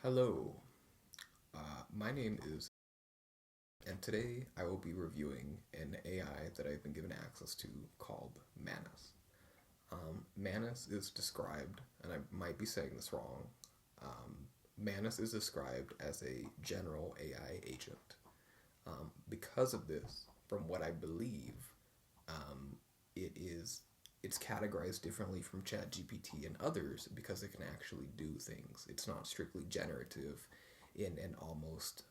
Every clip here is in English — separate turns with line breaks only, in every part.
Hello, my name is, and today I will be reviewing an AI that I've been given access to called Manus. Manus is described, and I might be saying this wrong, Manus is described as a general AI agent. Because of this, from what I believe, um, it is it's categorized differently from ChatGPT and others because it can actually do things. It's not strictly generative in an almost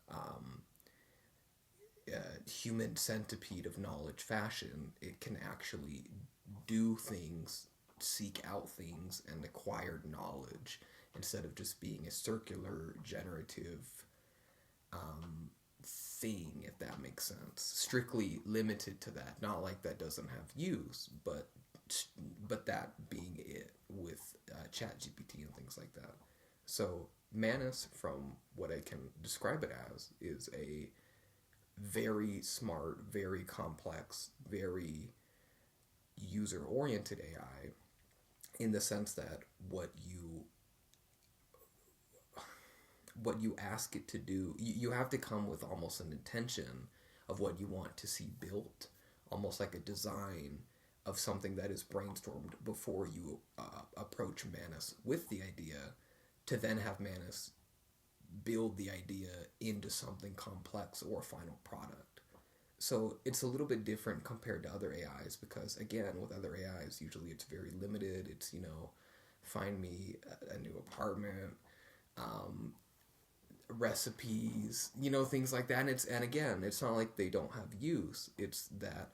human centipede of knowledge fashion. It can actually do things, seek out things, and acquire knowledge instead of just being a circular generative thing, if that makes sense. Strictly limited to that. Not like that doesn't have use, but that being it with ChatGPT and things like that. So Manus, from what I can describe it as, is a very smart, very complex, very user oriented AI in the sense that what you ask it to do, you have to come with almost an intention of what you want to see built, almost like a design of something that is brainstormed before you approach Manus with the idea, to then have Manus build the idea into something complex or a final product. So it's a little bit different compared to other AIs because, again, with other AIs, usually it's very limited. It's, find me a new apartment, um, recipes, things like that. And again, it's not like they don't have use. It's that,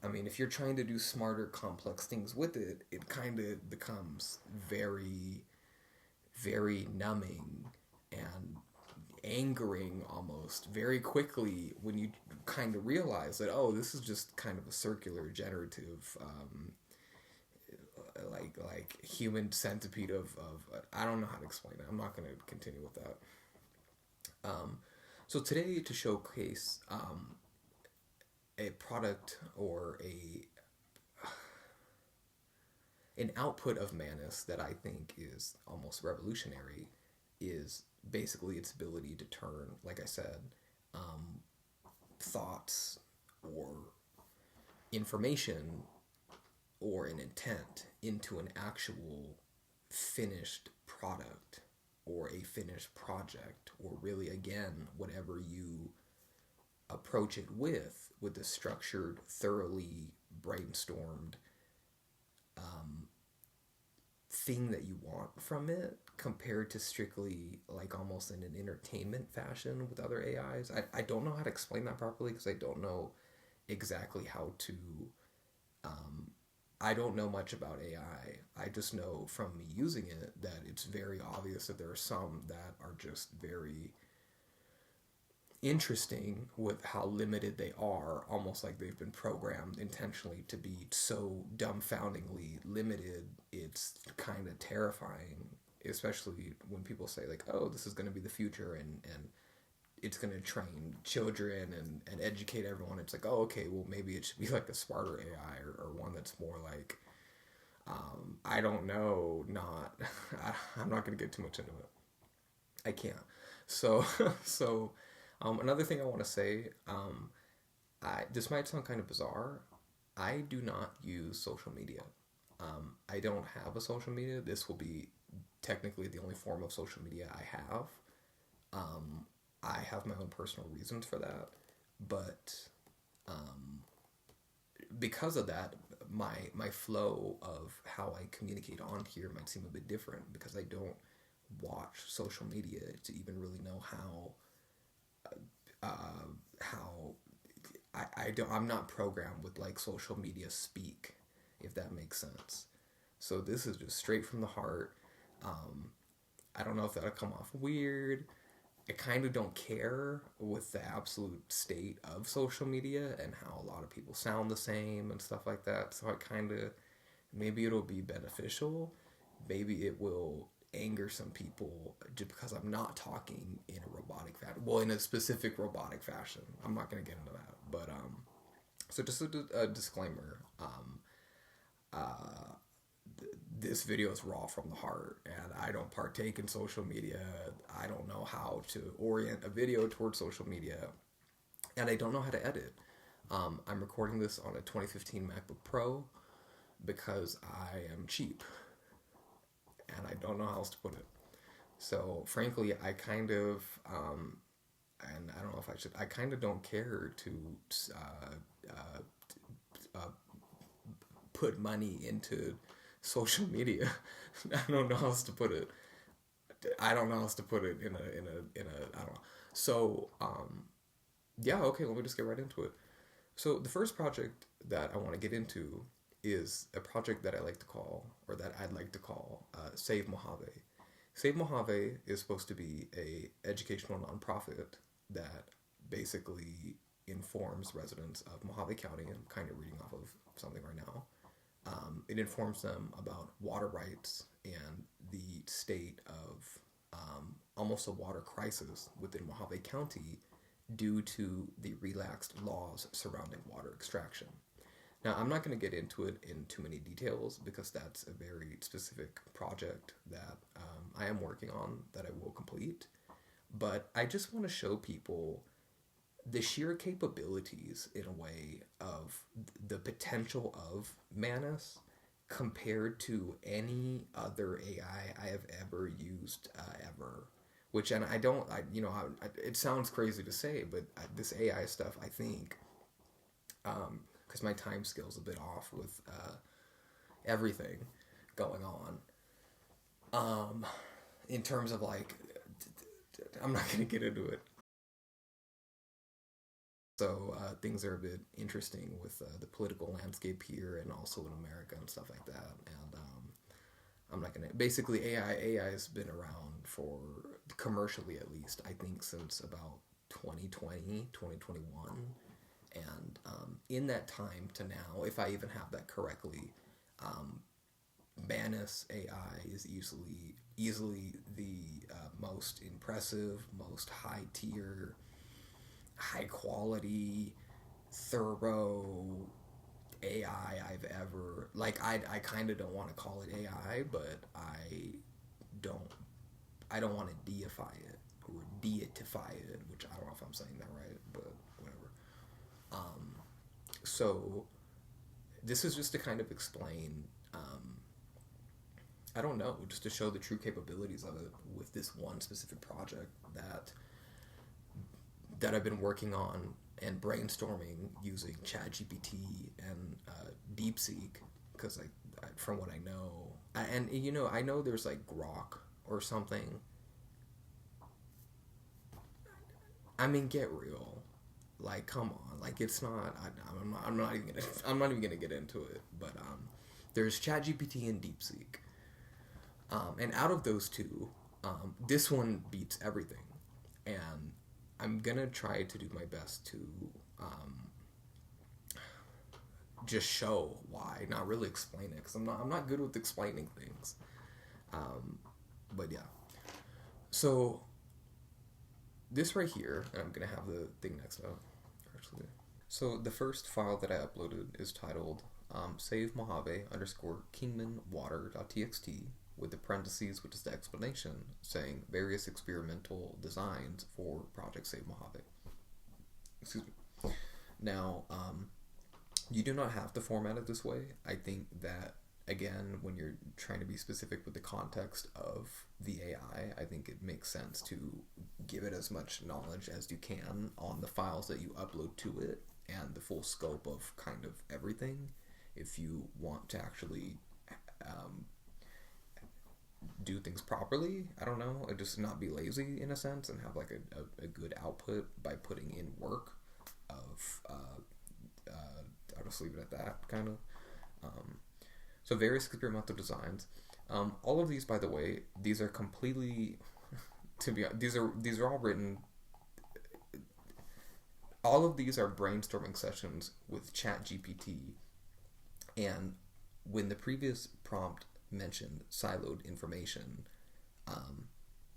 if you're trying to do smarter, complex things with it, it kind of becomes very, very numbing and angering almost very quickly when you kind of realize that, oh, this is just kind of a circular generative like human centipede of I don't know how to explain it. I'm not going to continue with that. So today, to showcase a product or a an output of Manus that I think is almost revolutionary, is basically its ability to turn, like I said, thoughts or information or an intent into an actual finished product or a finished project, or really, again, whatever you approach it with a structured, thoroughly brainstormed thing that you want from it, compared to strictly like almost in an entertainment fashion with other AIs. I don't know how to explain that properly because I don't know exactly how to. I don't know much about AI. I just know from me using it that it's very obvious that there are some that are just very interesting with how limited they are, almost like they've been programmed intentionally to be so dumbfoundingly limited. It's kind of terrifying, especially when people say, like, oh, this is going to be the future, and it's going to train children and educate everyone. It's like, oh, okay, well, maybe it should be like a smarter AI, or one that's more like, I don't know, not, I'm not going to get too much into it. I can't. So, another thing I want to say, this might sound kind of bizarre. I do not use social media. I don't have a social media. This will be technically the only form of social media I have. I have my own personal reasons for that, but because of that, my flow of how I communicate on here might seem a bit different because I don't watch social media to even really know how I'm not programmed with like social media speak, if that makes sense. So this is just straight from the heart. Um, I don't know if that'll come off weird. I kind of don't care with the absolute state of social media and how a lot of people sound the same and stuff like that. So I kind of, maybe it'll be beneficial. Maybe it will anger some people just because I'm not talking in a robotic fashion. Well, in a specific robotic fashion. I'm not going to get into that. But, so just a disclaimer. Uh, this video is raw from the heart, and I don't partake in social media. I don't know how to orient a video towards social media, and I don't know how to edit. I'm recording this on a 2015 MacBook Pro because I am cheap, and I don't know how else to put it. So, frankly, I kind of, and I don't know if I should, I kind of don't care to put money into social media. I don't know how else to put it. I don't know how else to put it in a, I don't know. So, yeah, okay, let me just get right into it. So the first project that I want to get into is a project that I like to call, or that I'd like to call, Save Mojave. Save Mojave is supposed to be a educational nonprofit that basically informs residents of Mojave County. I'm kind of reading off of something right now. It informs them about water rights and the state of almost a water crisis within Mojave County due to the relaxed laws surrounding water extraction. Now, I'm not going to get into it in too many details because that's a very specific project that I am working on that I will complete. But I just want to show people the sheer capabilities, in a way, of the potential of Manus compared to any other AI I have ever used, ever. Which, and I don't, it sounds crazy to say, but this AI stuff, I think, because my time scale's a bit off with everything going on. In terms of, like, I'm not going to get into it. So things are a bit interesting with the political landscape here and also in America and stuff like that. And I'm not going to... Basically, AI has been around for, commercially at least, I think since about 2020, 2021. And in that time to now, if I even have that correctly, Manus AI is easily the most impressive, most high-tier, high-quality, thorough AI I've ever... Like, I kind of don't want to call it AI, but I don't want to deify it or deify it, which I don't know if I'm saying that right, but whatever. So this is just to kind of explain, I don't know, just to show the true capabilities of it with this one specific project that I've been working on and brainstorming using ChatGPT and DeepSeek, because from what I know, I know there's like Grok or something. I mean, get real. Like, come on. Like, it's not. I'm not even gonna get into it. But there's ChatGPT and DeepSeek, and out of those two, this one beats everything. And I'm gonna try to do my best to just show why, not really explain it, because I'm not good with explaining things. But yeah. So this right here, and I'm gonna have the thing next up, actually. So the first file that I uploaded is titled save Mojave _Kingman water.txt with the parentheses, which is the explanation, saying various experimental designs for Project Save Mojave. Excuse me. Now, you do not have to format it this way. I think that, again, when you're trying to be specific with the context of the AI, I think it makes sense to give it as much knowledge as you can on the files that you upload to it and the full scope of kind of everything if you want to actually do things properly. I don't know, just not be lazy in a sense and have like a good output by putting in work of I'll just leave it at that, kind of. So various experimental designs. All of these, by the way, these are completely these are all written. All of these are brainstorming sessions with ChatGPT, and when the previous prompt mentioned siloed information,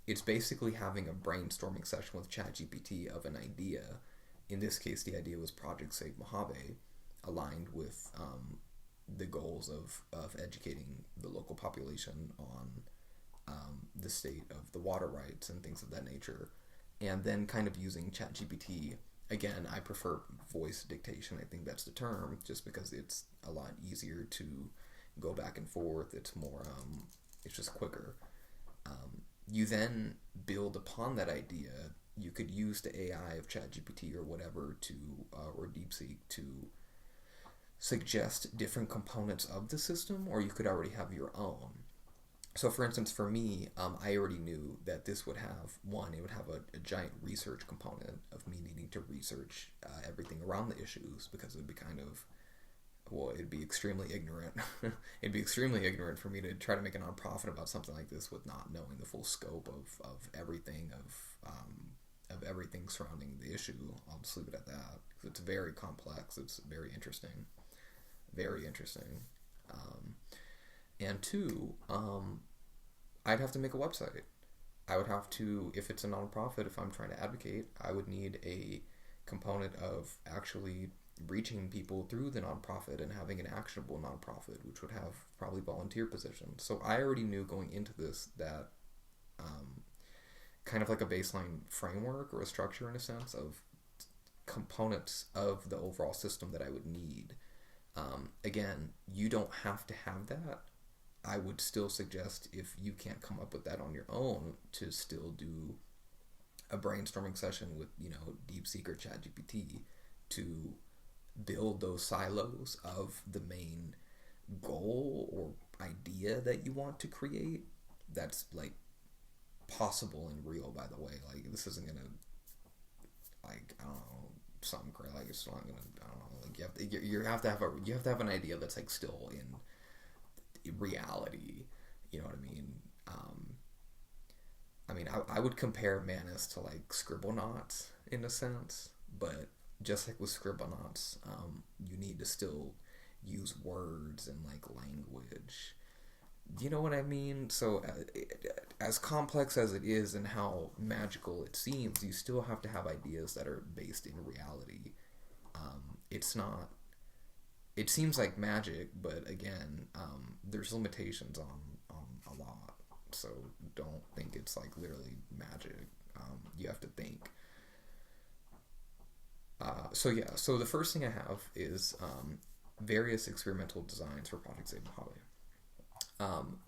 it's basically having a brainstorming session with ChatGPT of an idea. In this case, the idea was Project Save Mojave, aligned with the goals of educating the local population on the state of the water rights and things of that nature. And then kind of using ChatGPT. Again, I prefer voice dictation. I think that's the term, just because it's a lot easier to go back and forth. It's more, it's just quicker. You then build upon that idea. You could use the AI of ChatGPT or whatever to, or DeepSeek to suggest different components of the system, or you could already have your own. So, for instance, for me, I already knew that this would have, one, it would have a giant research component of me needing to research everything around the issues, because it would be kind of, well, it'd be extremely ignorant. It'd be extremely ignorant for me to try to make a nonprofit about something like this with not knowing the full scope of everything, of everything surrounding the issue. I'll just leave it at that. It's very complex. It's very interesting. Very interesting. And two, I'd have to make a website. I would have to, if it's a nonprofit, if I'm trying to advocate, I would need a component of actually reaching people through the nonprofit and having an actionable nonprofit, which would have probably volunteer positions. So I already knew going into this that kind of like a baseline framework or a structure, in a sense, of components of the overall system that I would need. Again, you don't have to have that. I would still suggest, if you can't come up with that on your own, to still do a brainstorming session with, DeepSeek or ChatGPT to build those silos of the main goal or idea that you want to create. That's like possible and real, by the way. Like, this isn't gonna, like, I don't know, something crazy. Like, it's not gonna, I don't know. Like, you have to have an idea that's like still in reality. You know what I mean? I would compare Manus to like Scribblenauts in a sense, but just like with Scribblenauts, you need to still use words and like language. You know what I mean? So as complex as it is and how magical it seems, you still have to have ideas that are based in reality. It's not, it seems like magic, but again, there's limitations on a lot. So don't think it's like literally magic. You have to think. So the first thing I have is various experimental designs for Project Save Mojave.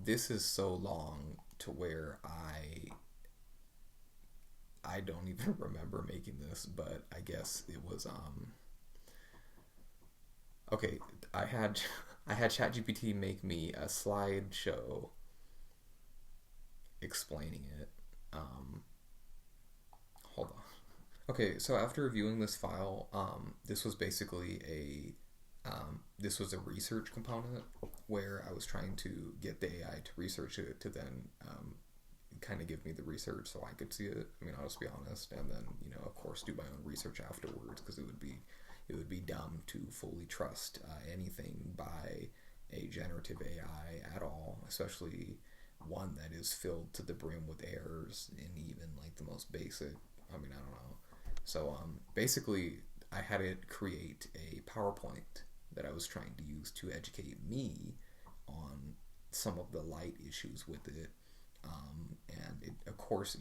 This is so long to where I don't even remember making this, but I guess it was okay. I had ChatGPT make me a slideshow explaining it. Hold on. Okay, so after reviewing this file, this was basically this was a research component where I was trying to get the AI to research it to then kind of give me the research so I could see it. I'll just be honest, and then of course do my own research afterwards, because it would be dumb to fully trust anything by a generative AI at all, especially one that is filled to the brim with errors in even like the most basic. I don't know. So basically, I had it create a PowerPoint that I was trying to use to educate me on some of the light issues with it. And it, of course,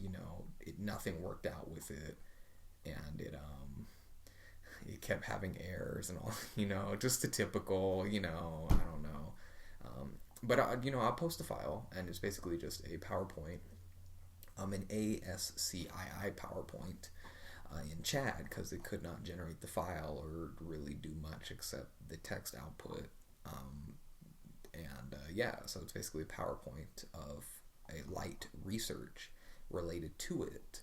nothing worked out with it, and it kept having errors and all, just the typical, I don't know. But I'll post the file, and it's basically just a PowerPoint, an ASCII PowerPoint in chat, because it could not generate the file or really do much except the text output. So it's basically a PowerPoint of a light research related to it,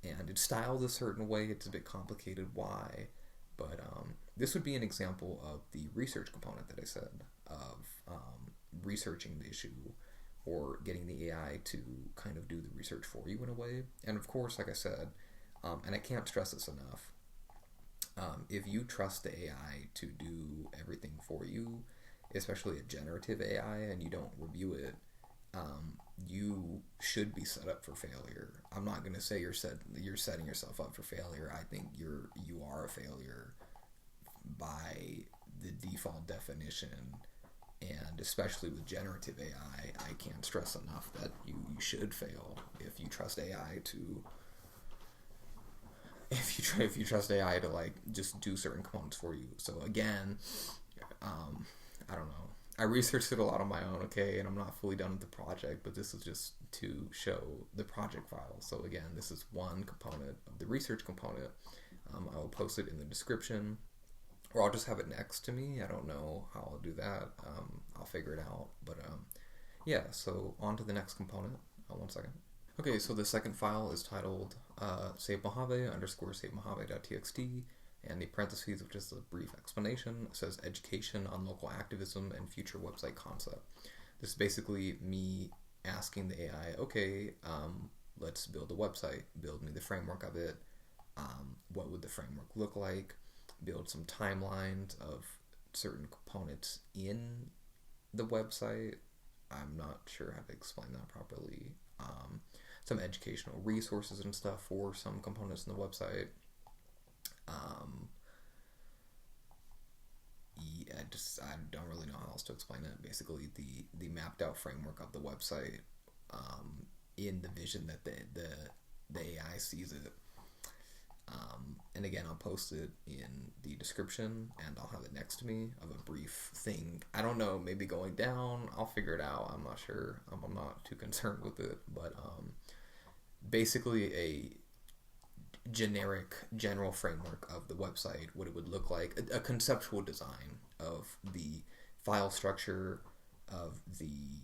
and it's styled a certain way. It's a bit complicated why, but this would be an example of the research component that I said, of researching the issue or getting the AI to kind of do the research for you in a way. And of course, like I said, and I can't stress this enough, if you trust the AI to do everything for you, especially a generative AI, and you don't review it, you should be set up for failure. I'm not going to say you're setting yourself up for failure. I think you are a failure by the default definition And especially with generative AI, I can't stress enough that you should fail if you trust AI to if you trust AI to like just do certain components for you. So again, I don't know. I researched it a lot on my own, okay, and I'm not fully done with the project, but this is just to show the project file. So again, this is one component of the research component. I will post it in the description, or I'll just have it next to me. I don't know how I'll do that. I'll figure it out. But yeah, so on to the next component. One second. Okay, so the second file is titled savemojave underscore savemojave.txt, and the parentheses, which is a brief explanation, says education on local activism and future website concept. This is basically me asking the AI, okay, let's build a website, build me the framework of it, what would the framework look like, build some timelines of certain components in the website. I'm not sure how to explain that properly. Some educational resources and stuff for some components in the website. I don't really know how else to explain it. Basically, the mapped out framework of the website in the vision that the AI sees it. And again, I'll post it in the description, and I'll have it next to me of a brief thing. I don't know, maybe going down. I'll figure it out. I'm not sure. I'm not too concerned with it, but basically a general framework of the website, what it would look like, a conceptual design of the file structure, of the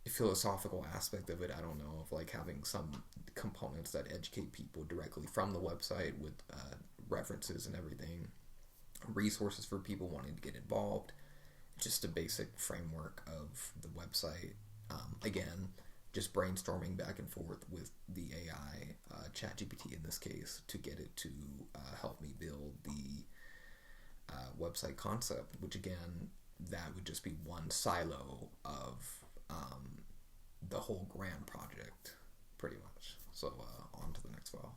philosophical aspect of it. I don't know, of like having some components that educate people directly from the website with references and everything, resources for people wanting to get involved, just a basic framework of the website. Again, just brainstorming back and forth with the AI, ChatGPT in this case, to get it to help me build the website concept, which again, that would just be one silo of the whole grand project, pretty much. So on to the next file.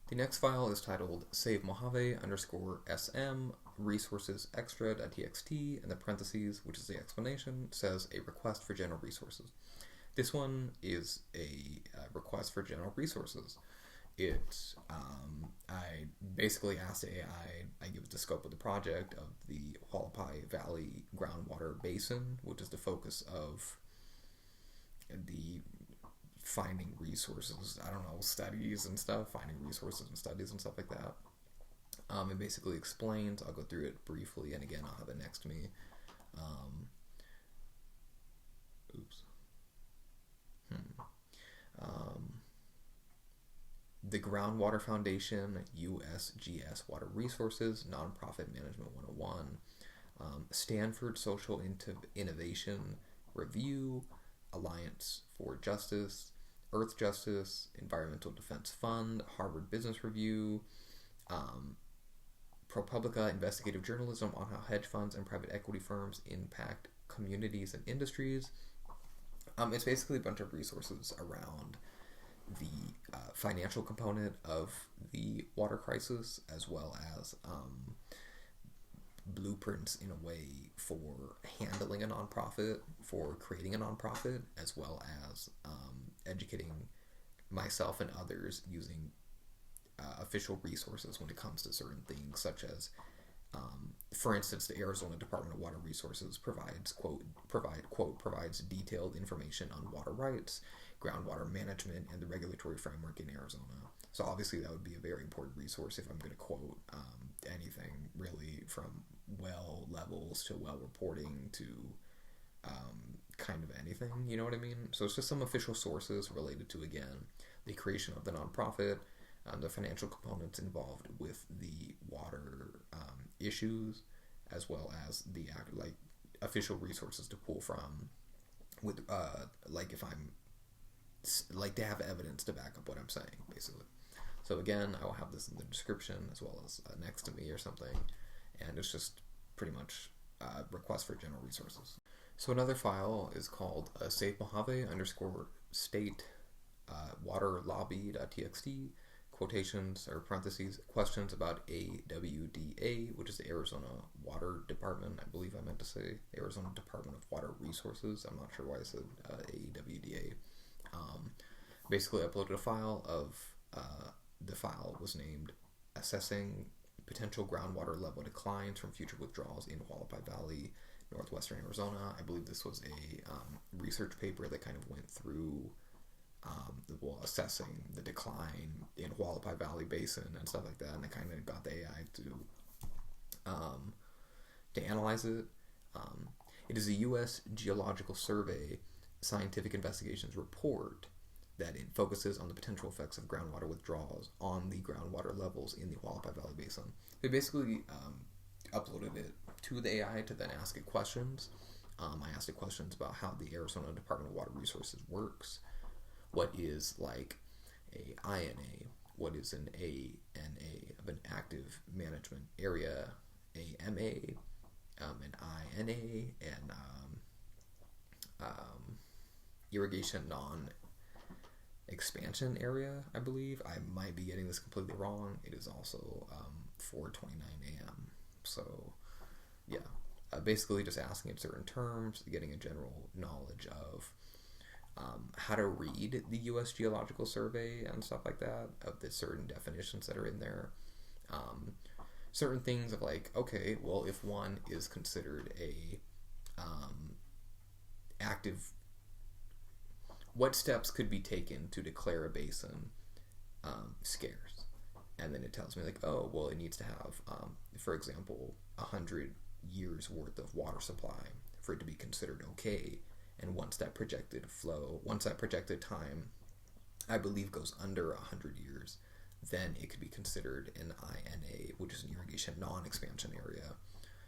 The next file is titled savemojave underscore sm resources extra.txt, and the parentheses, which is the explanation, says a request for general resources. This one is a request for general resources. I basically asked the AI, I give it the scope of the project of the Hualapai Valley groundwater basin, which is the focus of the finding resources, I don't know, studies and stuff, finding resources and studies and stuff like that. It basically explains, I'll go through it briefly, and again, I'll have it next to me. The Groundwater Foundation, USGS Water Resources, Nonprofit Management 101, Stanford Social Innovation Review, Alliance for Justice, Earth Justice, Environmental Defense Fund, Harvard Business Review, ProPublica Investigative Journalism on how hedge funds and private equity firms impact communities and industries. It's basically a bunch of resources around the financial component of the water crisis, as well as blueprints in a way for handling a nonprofit, for creating a nonprofit, as well as educating myself and others using official resources when it comes to certain things, such as for instance, the Arizona Department of Water Resources provides detailed information on water rights, groundwater management, and the regulatory framework in Arizona. So obviously that would be a very important resource if I'm going to quote anything, really, from well levels to well reporting to kind of anything, you know what I mean? So it's just some official sources related to, again, the creation of the nonprofit, the financial components involved with the water issues, as well as the official resources to pull from, with if I'm to have evidence to back up what I'm saying, basically. So again, I will have this in the description as well as next to me or something, and it's just pretty much request for general resources. So another file is called savemojave underscore state water lobby.txt, quotations or parentheses, questions about AWDA, which is the Arizona Water Department. I believe I meant to say Arizona Department of Water Resources. I'm not sure why I said AWDA. Basically uploaded a file of, the file was named Assessing Potential Groundwater Level Declines from Future Withdrawals in Hualapai Valley, Northwestern Arizona. I believe this was a research paper that kind of went through assessing the decline in Hualapai Valley Basin and stuff like that, and they kind of got the AI to analyze it. It is a U.S. Geological Survey scientific investigations report that it focuses on the potential effects of groundwater withdrawals on the groundwater levels in the Hualapai Valley Basin. They basically uploaded it to the AI to then ask it questions. I asked it questions about how the Arizona Department of Water Resources works. What is like a INA? What is an ANA of an active management area? AMA, an INA, and irrigation non-expansion area, I believe. I might be getting this completely wrong. It is also 4:29 a.m. So, yeah. Basically just asking in certain terms, getting a general knowledge of how to read the U.S. Geological Survey and stuff like that, of the certain definitions that are in there. Certain things of like, okay, well, if one is considered a active, what steps could be taken to declare a basin scarce? And then it tells me like, oh, well, it needs to have, for example, 100 years worth of water supply for it to be considered okay. And once that projected time, I believe, goes under 100 years, then it could be considered an INA, which is an irrigation non-expansion area,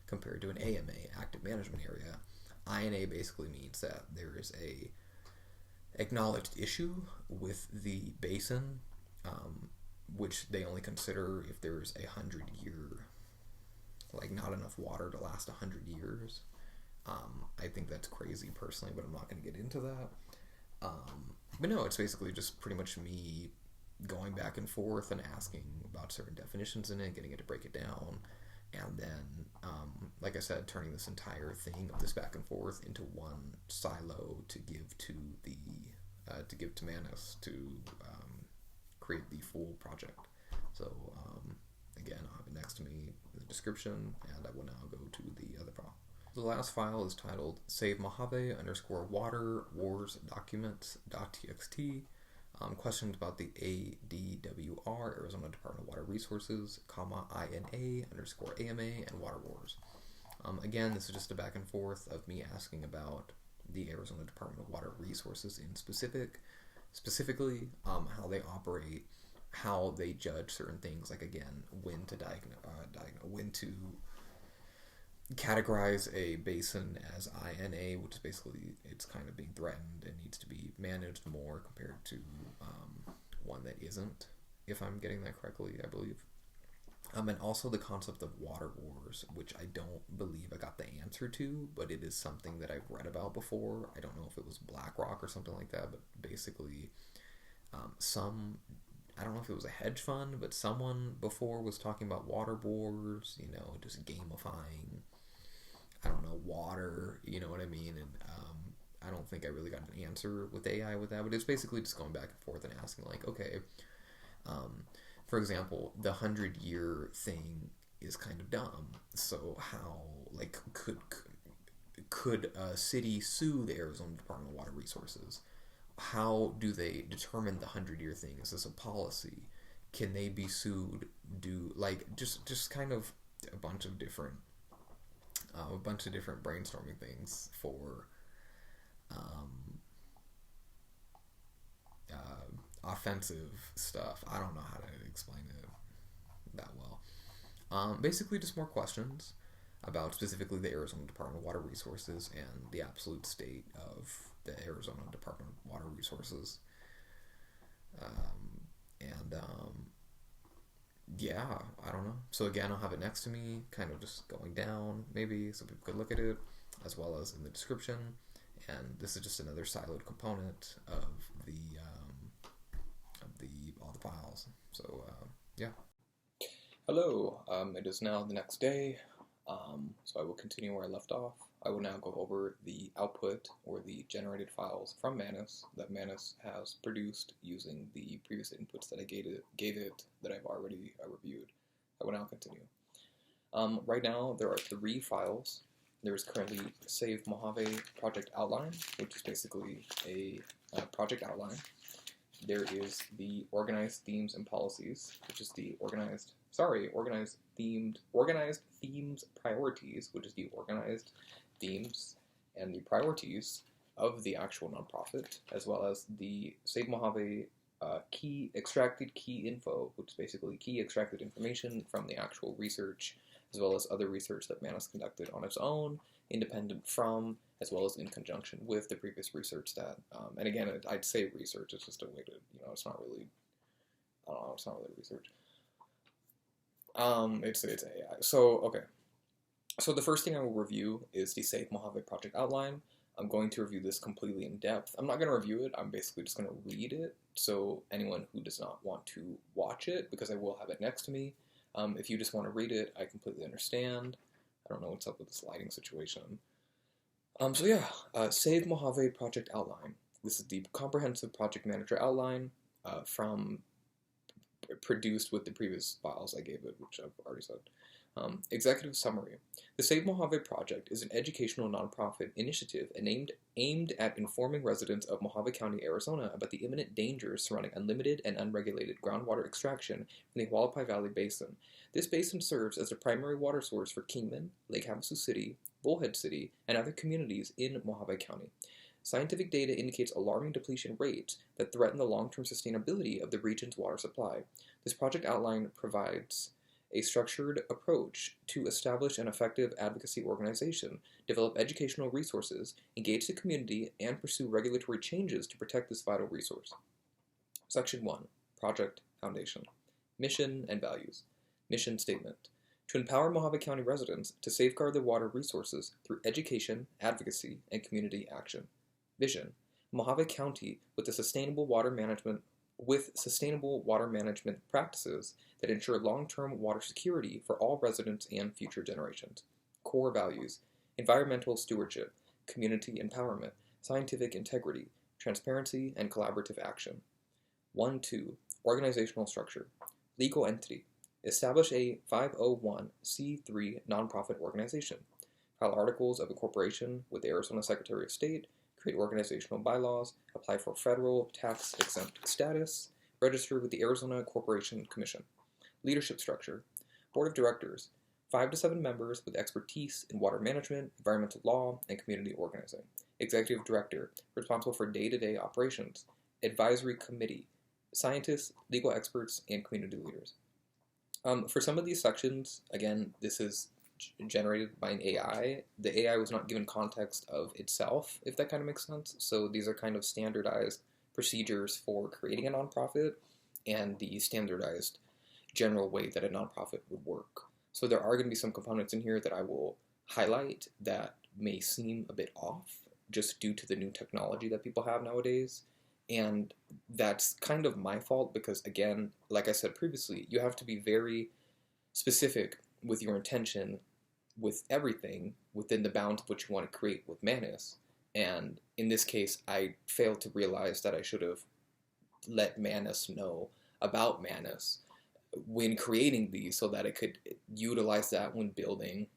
compared to an AMA, active management area. INA basically means that there is a acknowledged issue with the basin, which they only consider if there's 100-year, like not enough water to last 100 years. I think that's crazy personally, but I'm not going to get into that. But no, it's basically just pretty much me going back and forth and asking about certain definitions in it, getting it to break it down, and then, like I said, turning this entire thing of this back and forth into one silo to give to manus to create the full project. So again, I'll have it next to me in the description, and I will now go to the other file. The last file is titled save Mojave _water wars documents.txt. Questions about the ADWR, Arizona Department of Water Resources, INA _AMA, and water wars. Again, this is just a back and forth of me asking about the Arizona Department of Water Resources in specifically how they operate, how they judge certain things, like again, when to when to categorize a basin as INA, which is basically it's kind of being threatened and needs to be managed more compared to one that isn't, if I'm getting that correctly, I believe. And also the concept of water wars, which I don't believe I got the answer to, but it is something that I've read about before. I don't know if it was BlackRock or something like that, but basically I don't know if it was a hedge fund, but someone before was talking about water wars, just gamifying, I don't know, water, you know what I mean? And I don't think I really got an answer with AI with that, but it's basically just going back and forth and asking like, okay, for example, the 100-year thing is kind of dumb. So how, like, could a city sue the Arizona Department of Water Resources? How do they determine the 100-year thing? Is this a policy? Can they be sued? Just kind of a bunch of different brainstorming things for offensive stuff. I don't know how to explain it that well. Basically just more questions about specifically the Arizona Department of Water Resources and the absolute state of the Arizona Department of Water Resources. Yeah, I don't know. So again, I'll have it next to me, kind of just going down, maybe, so people could look at it, as well as in the description. And this is just another siloed component of all the files. So, yeah. Hello, it is now the next day, so I will continue where I left off. I will now go over the output or the generated files from Manus that Manus has produced using the previous inputs that I gave it that I've already reviewed. I will now continue. Right now, there are 3 files. There is currently Save Mojave Project Outline, which is basically a project outline. There is the Organized Themes and Policies, which is the Organized Themes Priorities, which is the organized themes and the priorities of the actual nonprofit, as well as the Save Mojave Extracted Key Info, which is basically key extracted information from the actual research, as well as other research that Manus conducted on its own, independent from, as well as in conjunction with the previous research that, and again, I'd say research, it's just a way to, it's not really, I don't know, it's not really research. It's AI. So, okay. So the first thing I will review is the Save Mojave Project Outline. I'm going to review this completely in depth. I'm not going to review it, I'm basically just going to read it, so anyone who does not want to watch it, because I will have it next to me, if you just want to read it, I completely understand. I don't know what's up with this lighting situation. So yeah, Save Mojave Project Outline. This is the comprehensive project manager outline produced with the previous files I gave it, which I've already said. Executive summary. The Save Mojave Project is an educational nonprofit initiative aimed at informing residents of Mojave County, Arizona about the imminent dangers surrounding unlimited and unregulated groundwater extraction from the Hualapai Valley Basin. This basin serves as the primary water source for Kingman, Lake Havasu City, Bullhead City, and other communities in Mojave County. Scientific data indicates alarming depletion rates that threaten the long-term sustainability of the region's water supply. This project outline provides a structured approach to establish an effective advocacy organization, develop educational resources, engage the community, and pursue regulatory changes to protect this vital resource. Section 1. Project Foundation. Mission and Values. Mission Statement. To empower Mojave County residents to safeguard their water resources through education, advocacy, and community action. Vision. Mojave County with sustainable water management practices that ensure long-term water security for all residents and future generations. Core values: environmental stewardship, community empowerment, scientific integrity, transparency, and collaborative action. 1.2. Organizational structure. Legal entity. Establish a 501c3 nonprofit organization. File articles of incorporation with the Arizona Secretary of State. Create organizational bylaws, apply for federal tax-exempt status, register with the Arizona Corporation Commission. Leadership structure. Board of Directors, 5 to 7 members with expertise in water management, environmental law, and community organizing. Executive Director, responsible for day-to-day operations. Advisory Committee, scientists, legal experts, and community leaders. For some of these sections, again, this is generated by an AI. The AI was not given context of itself, if that kind of makes sense. So these are kind of standardized procedures for creating a nonprofit and the standardized general way that a nonprofit would work. So there are going to be some components in here that I will highlight that may seem a bit off just due to the new technology that people have nowadays. And that's kind of my fault because, again, like I said previously, you have to be very specific with your intention with everything within the bounds of what you want to create with Manus. And in this case, I failed to realize that I should have let Manus know about Manus when creating these so that I could utilize that when building.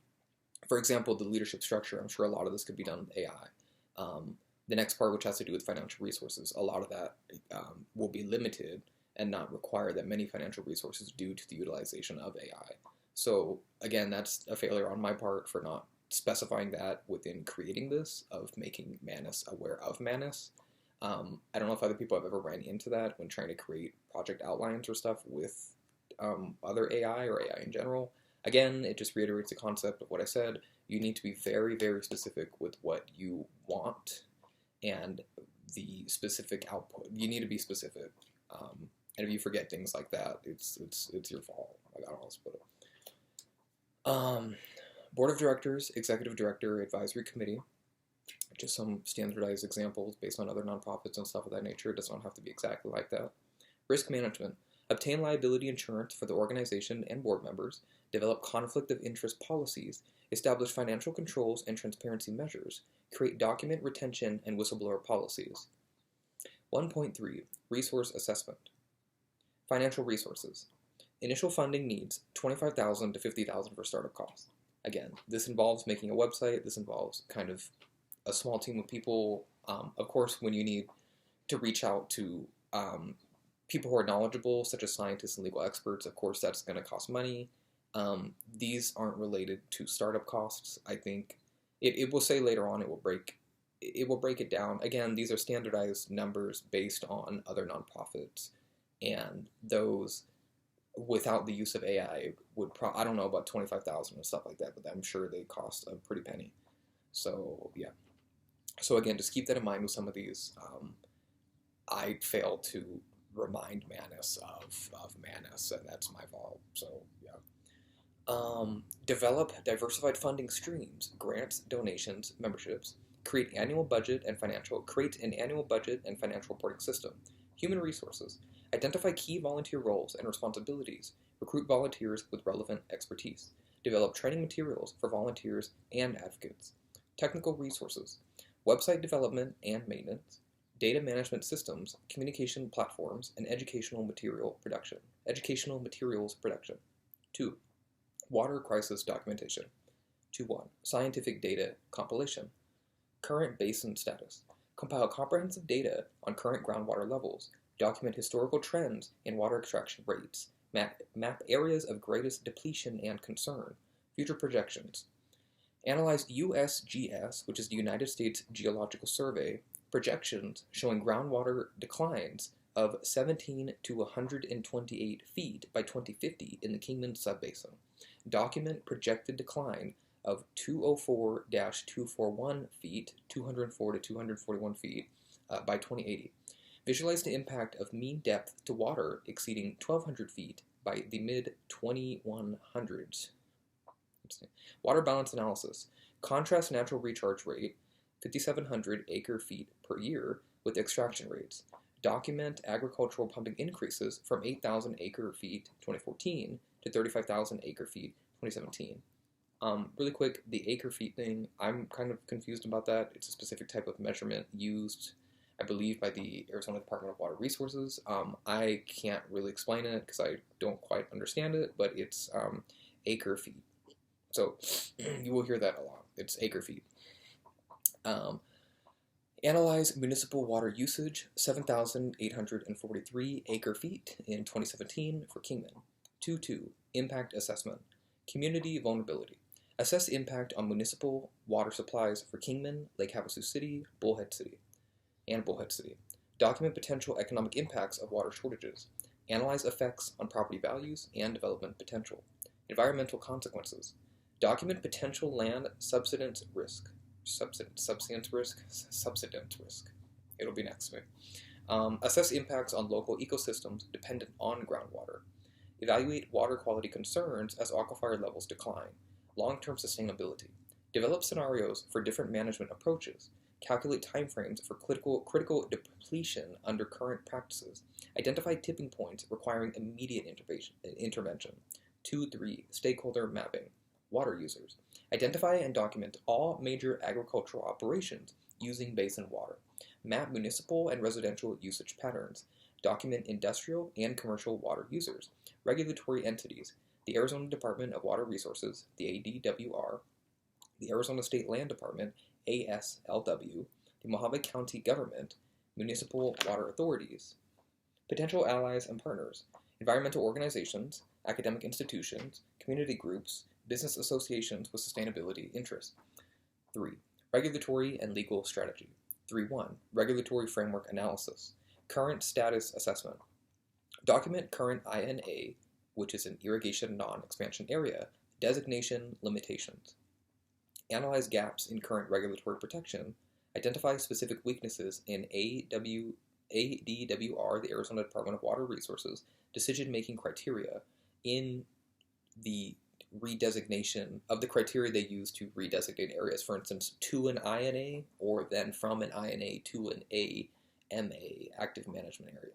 For example, the leadership structure, I'm sure a lot of this could be done with AI. The next part, which has to do with financial resources, a lot of that will be limited and not require that many financial resources due to the utilization of AI. So again, that's a failure on my part for not specifying that within creating this, of making Manus aware of Manus. I don't know if other people have ever ran into that when trying to create project outlines or stuff with other AI or AI in general. Again, it just reiterates the concept of what I said. You need to be very, very specific with what you want and the specific output. You need to be specific. And if you forget things like that, it's your fault. I don't know how to put it. Board of Directors, Executive Director, Advisory Committee. Just some standardized examples based on other nonprofits and stuff of that nature. It does not have to be exactly like that. Risk management.
Obtain liability insurance for the organization and board members, develop conflict of interest policies, establish financial controls and transparency measures, create document retention and whistleblower policies. 1.3 Resource Assessment. Financial resources. Initial funding needs $25,000 to $50,000 for startup costs. Again, this involves making a website. This involves kind of a small team of people. Of course, when you need to reach out to people who are knowledgeable, such as scientists and legal experts, of course, that's going to cost money. These aren't related to startup costs. I think it will say later on it will break it down. Again, these are standardized numbers based on other nonprofits, and those without the use of AI would I don't know about 25,000 and stuff like that, but I'm sure they cost a pretty penny. So yeah. So again, just keep that in mind with some of these. I failed to remind Manus of Manus, and that's my fault. So yeah. Develop diversified funding streams, grants, donations, memberships. Create an annual budget and financial reporting system. Human resources. Identify key volunteer roles and responsibilities. Recruit volunteers with relevant expertise. Develop training materials for volunteers and advocates. Technical resources. Website development and maintenance. Data management systems, communication platforms, and educational materials production. 2. Water crisis documentation. 2.1 Scientific data compilation. Current basin status. Compile comprehensive data on current groundwater levels. Document historical trends in water extraction rates. Map areas of greatest depletion and concern. Future projections. Analyze USGS, which is the United States Geological Survey, projections showing groundwater declines of 17 to 128 feet by 2050 in the Kingman Subbasin. Document projected decline of 204-241 feet, 204 to 241 feet by 2080. Visualize the impact of mean depth to water exceeding 1,200 feet by the mid-2100s. Water balance analysis. Contrast natural recharge rate, 5,700 acre-feet per year, with extraction rates. Document agricultural pumping increases from 8,000 acre-feet 2014 to 35,000 acre-feet 2017. Really quick, the acre-feet thing, I'm kind of confused about that. It's a specific type of measurement used, I believe, by the Arizona Department of Water Resources. I can't really explain it because I don't quite understand it, but it's acre-feet. So you will hear that a lot. It's acre-feet. Analyze municipal water usage, 7,843 acre-feet in 2017 for Kingman. 2.2 Impact assessment. Community vulnerability. Assess impact on municipal water supplies for Kingman, Lake Havasu City, Bullhead City. Document potential economic impacts of water shortages. Analyze effects on property values and development potential. Environmental consequences. Document potential land subsidence risk. Subsidence risk. It'll be next to me. Assess impacts on local ecosystems dependent on groundwater. Evaluate water quality concerns as aquifer levels decline. Long-term sustainability. Develop scenarios for different management approaches. Calculate timeframes for critical depletion under current practices. Identify tipping points requiring immediate intervention. 2.3 Stakeholder mapping. Water users. Identify and document all major agricultural operations using basin water. Map municipal and residential usage patterns. Document industrial and commercial water users. Regulatory entities. The Arizona Department of Water Resources, the ADWR. The Arizona State Land Department, ASLW. The Mojave County Government. Municipal water authorities. Potential allies and partners. Environmental organizations, academic institutions, community groups, business associations with sustainability interests. 3. Regulatory and legal strategy. 3.1 Regulatory framework analysis. Current status assessment. Document current INA, which is an irrigation non-expansion area, designation limitations. Analyze gaps in current regulatory protection. Identify specific weaknesses in ADWR, the Arizona Department of Water Resources, decision-making criteria in the redesignation of the criteria they use to redesignate areas, for instance, to an INA or then from an INA to an AMA, active management area.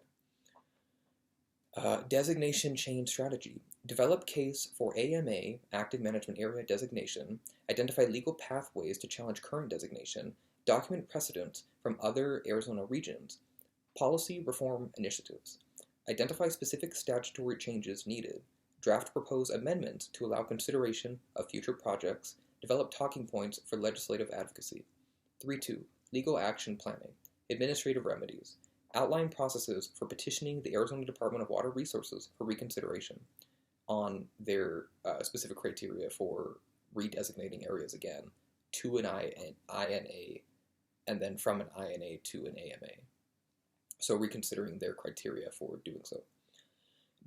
Designation chain strategy. Develop case for AMA, Active Management Area designation. Identify legal pathways to challenge current designation. Document precedents from other Arizona regions. Policy reform initiatives. Identify specific statutory changes needed. Draft proposed amendments to allow consideration of future projects. Develop talking points for legislative advocacy. 3.2. Legal action planning. Administrative remedies. Outline processes for petitioning the Arizona Department of Water Resources for reconsideration on their specific criteria for redesignating areas again to an INA and then from an INA to an AMA. So reconsidering their criteria for doing so.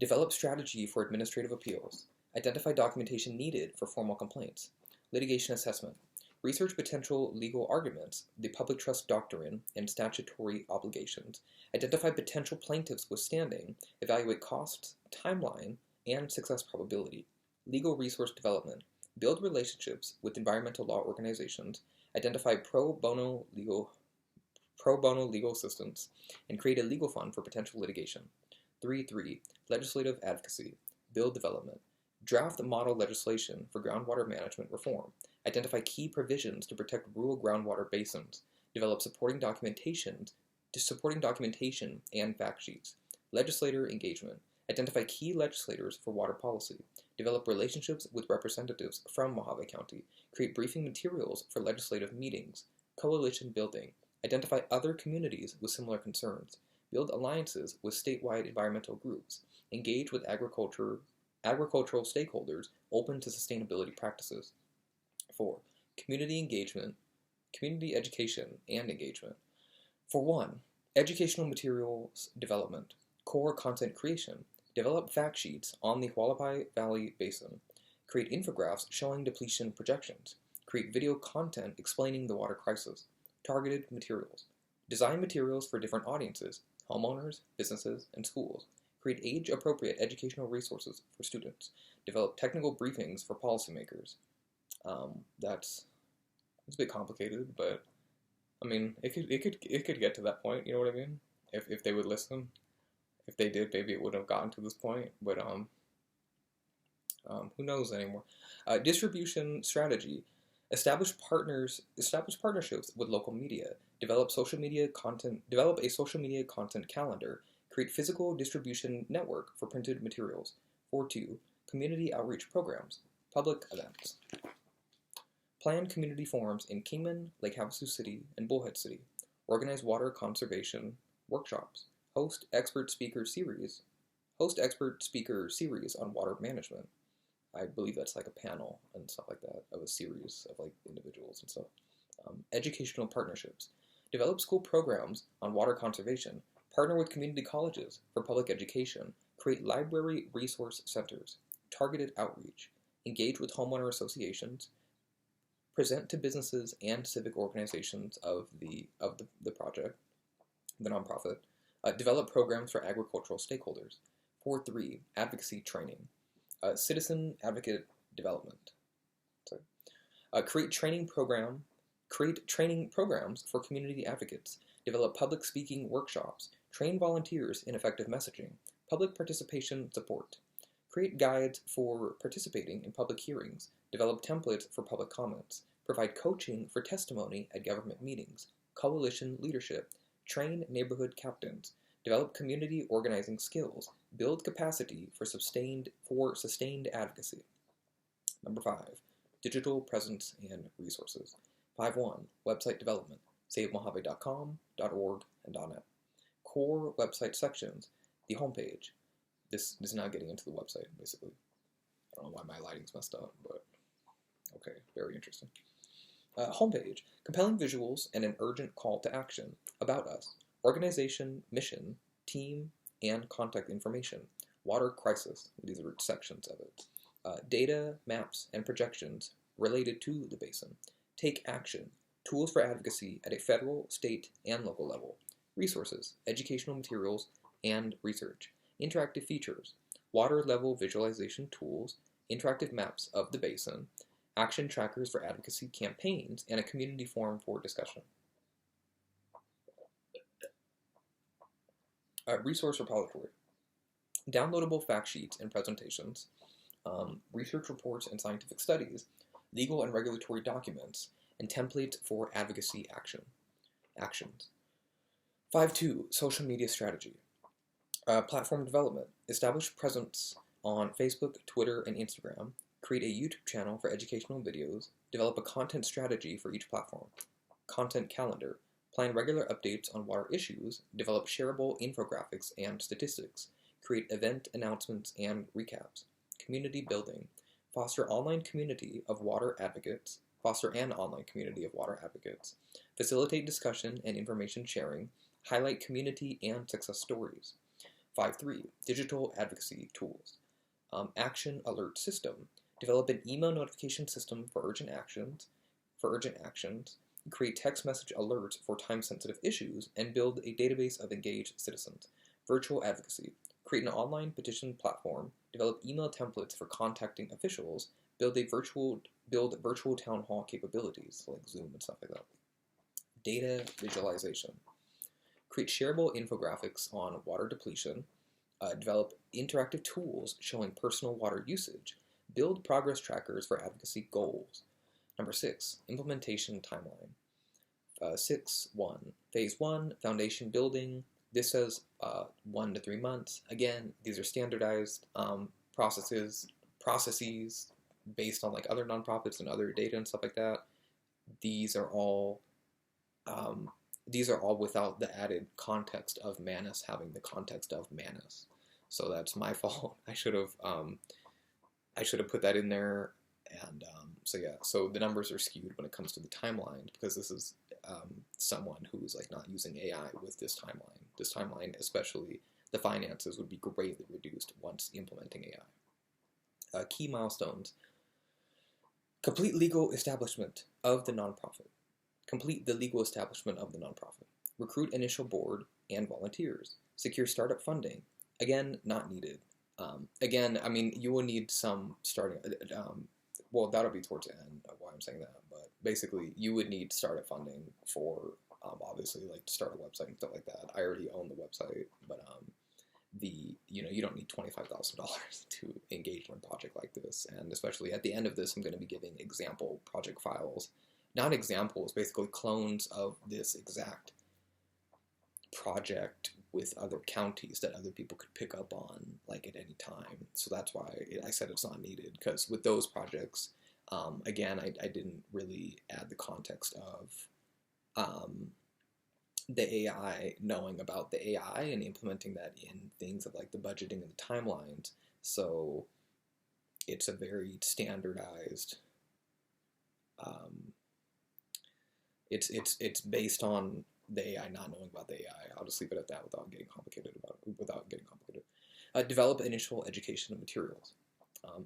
Develop strategy for administrative appeals. Identify documentation needed for formal complaints. Litigation assessment. Research potential legal arguments, the public trust doctrine, and statutory obligations. Identify potential plaintiffs with standing. Evaluate costs, timeline, and success probability. Legal resource development. Build relationships with environmental law organizations. Identify pro bono legal assistance, and create a legal fund for potential litigation. 3.3. Legislative advocacy. Bill development. Draft model legislation for groundwater management reform. Identify key provisions to protect rural groundwater basins. Develop supporting documentation and fact sheets. Legislator engagement. Identify key legislators for water policy. Develop relationships with representatives from Mojave County. Create briefing materials for legislative meetings. Coalition building. Identify other communities with similar concerns. Build alliances with statewide environmental groups. Engage with agricultural stakeholders open to sustainability practices. 4. Community engagement, community education, and engagement. For 1, educational materials development, core content creation. Develop fact sheets on the Hualapai Valley Basin. Create infographics showing depletion projections. Create video content explaining the water crisis. Targeted materials. Design materials for different audiences, homeowners, businesses, and schools. Create age-appropriate educational resources for students. Develop technical briefings for policymakers. It's a bit complicated, but I mean, it could get to that point. You know what I mean? If they would listen, if they did, maybe it wouldn't have gotten to this point. But who knows anymore? Distribution strategy. Establish partnerships with local media. Develop a social media content calendar. Create physical distribution network for printed materials. 4.2. Community outreach programs. Public events. Plan community forums in Kingman, Lake Havasu City, and Bullhead City. Organize water conservation workshops. Host expert speaker series on water management. I believe that's like a panel and stuff like that of a series of like individuals and stuff. Educational partnerships. Develop school programs on water conservation. Partner with community colleges for public education. Create library resource centers. Targeted outreach. Engage with homeowner associations. Present to businesses and civic organizations of the project, the nonprofit. Develop programs for agricultural stakeholders. 4.3. Advocacy training. Citizen advocate development. Create training programs for community advocates. Develop public speaking workshops. Train volunteers in effective messaging. Public participation support. Create guides for participating in public hearings. Develop templates for public comments. Provide coaching for testimony at government meetings. Coalition leadership. Train neighborhood captains. Develop community organizing skills. Build capacity for sustained advocacy. Number 5. Digital presence and resources. 5.1. Website development. SaveMojave.com, .org, and .net. Core website sections. The homepage. This is now getting into the website, basically. I don't know why my lighting's messed up, but okay, very interesting. Homepage. Compelling visuals and an urgent call to action. About us. Organization, mission, team, and contact information. Water crisis. These are sections of it. Data, maps, and projections related to the basin. Take action. Tools for advocacy at a federal, state, and local level. Resources. Educational materials and research. Interactive features. Water level visualization tools. Interactive maps of the basin. Action trackers for advocacy campaigns, and a community forum for discussion. Resource repository. downloadable fact sheets and presentations, research reports and scientific studies, legal and regulatory documents, and templates for advocacy actions. 5.2 Social media strategy. Platform development. Establish presence on Facebook, Twitter, and Instagram. Create a YouTube channel for educational videos. Develop a content strategy for each platform. Content calendar. Plan regular updates on water issues. Develop shareable infographics and statistics. Create event announcements and recaps. Community building. Foster an online community of water advocates. Facilitate discussion and information sharing. Highlight community and success stories. 5.3 Digital advocacy tools. Action alert system. Develop an email notification system for urgent actions. Create text message alerts for time-sensitive issues, and build a database of engaged citizens. Virtual advocacy. Create an online petition platform. Develop email templates for contacting officials. Build virtual town hall capabilities like Zoom and stuff like that. Data visualization. Create shareable infographics on water depletion. Develop interactive tools showing personal water usage. Build progress trackers for advocacy goals. Number 6, implementation timeline. 6.1, Phase 1, foundation building. This says 1 to 3 months. Again, these are standardized processes based on like other nonprofits and other data and stuff like that. These are all without the added context of manus having the context of manus. So that's my fault. I should have put that in there. And so the numbers are skewed when it comes to the timeline, because this is someone who's like not using AI with this timeline. This timeline, especially the finances, would be greatly reduced once implementing AI. Key milestones. Complete the legal establishment of the nonprofit. Recruit initial board and volunteers. Secure startup funding. Again, not needed. Again, I mean, you will need some starting, well, that'll be towards the end of why I'm saying that, but basically, you would need startup funding for, obviously, like, to start a website and stuff like that. I already own the website, but, you don't need $25,000 to engage in a project like this, and especially at the end of this, I'm going to be giving example project files. Not examples, basically clones of this exact project with other counties that other people could pick up on, like, at any time. So that's why I said it's not needed, because with those projects, again, I didn't really add the context of the AI, knowing about the AI and implementing that in things of like the budgeting and the timelines. So it's a very standardized, it's based on the AI not knowing about the AI. I'll just leave it at that without getting complicated. Develop initial education and materials.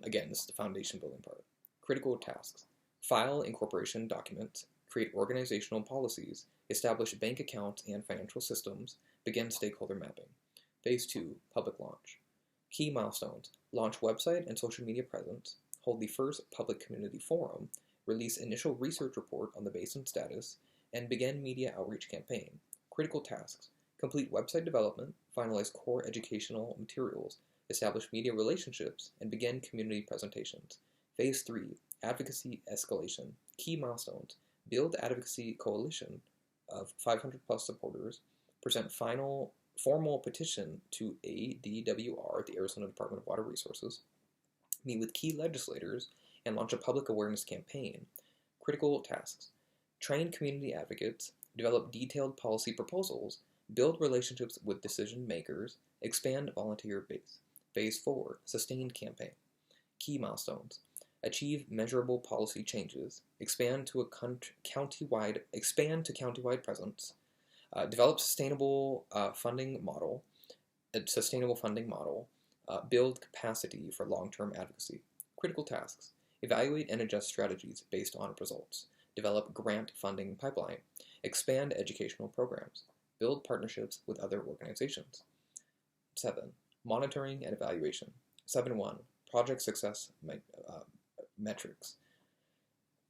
Again, this is the foundation building part. Critical tasks. File incorporation documents. Create organizational policies. Establish bank accounts and financial systems. Begin stakeholder mapping. Phase 2, public launch. Key milestones. Launch website and social media presence. Hold the first public community forum. Release initial research report on the basin status, and begin media outreach campaign. Critical tasks. Complete website development, finalize core educational materials, establish media relationships, and begin community presentations. Phase 3, advocacy escalation. Key milestones. Build advocacy coalition of 500 plus supporters, present formal petition to ADWR, the Arizona Department of Water Resources, meet with key legislators, and launch a public awareness campaign. Critical tasks. Train community advocates, develop detailed policy proposals, build relationships with decision makers, expand volunteer base. Phase 4, sustained campaign. Key milestones. Achieve measurable policy changes, expand to county-wide presence, develop sustainable funding model, build capacity for long-term advocacy. Critical tasks. Evaluate and adjust strategies based on results. Develop grant funding pipeline. Expand educational programs. Build partnerships with other organizations. 7. Monitoring and evaluation. 7.1. Project success metrics.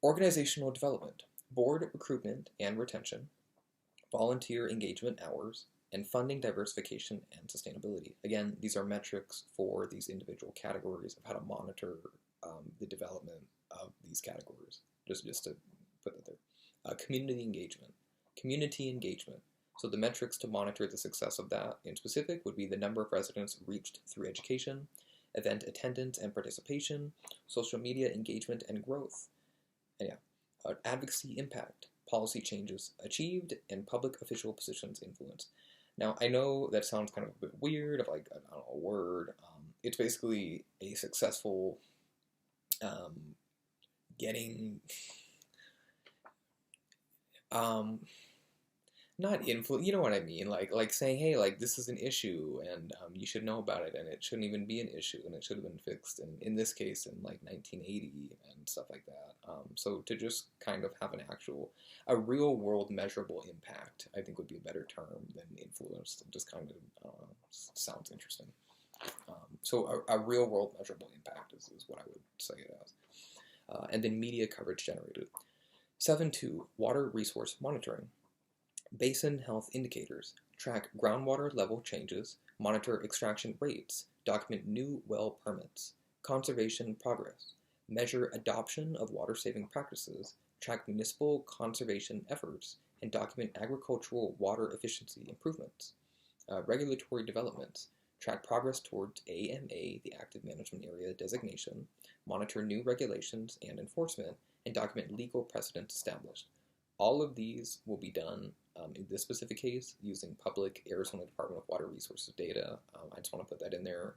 Organizational development. Board recruitment and retention. Volunteer engagement hours. and funding diversification and sustainability. Again, these are metrics for these individual categories of how to monitor the development of these categories. Just to put that there. Community engagement. Community engagement. So the metrics to monitor the success of that in specific would be the number of residents reached through education, event attendance and participation, social media engagement and growth, and advocacy impact, policy changes achieved, and public official positions influence. Now, I know that sounds kind of a bit weird, of like, I don't know, a word. It's basically a successful getting, not influence, you know what I mean? Like saying, hey, like, this is an issue, and you should know about it, and it shouldn't even be an issue, and it should have been fixed, and in this case, in like 1980 and stuff like that. So to just kind of have a real world measurable impact, I think would be a better term than influence. It just kind of sounds interesting. So a real world measurable impact is what I would say it as. And then media coverage generated. 7.2, water resource monitoring. Basin health indicators. Track groundwater level changes, monitor extraction rates, document new well permits, conservation progress, measure adoption of water-saving practices, track municipal conservation efforts, and document agricultural water efficiency improvements. Regulatory developments. Track progress towards AMA, the Active Management Area designation, monitor new regulations and enforcement, and document legal precedents established. All of these will be done in this specific case using public Arizona Department of Water Resources data. I just want to put that in there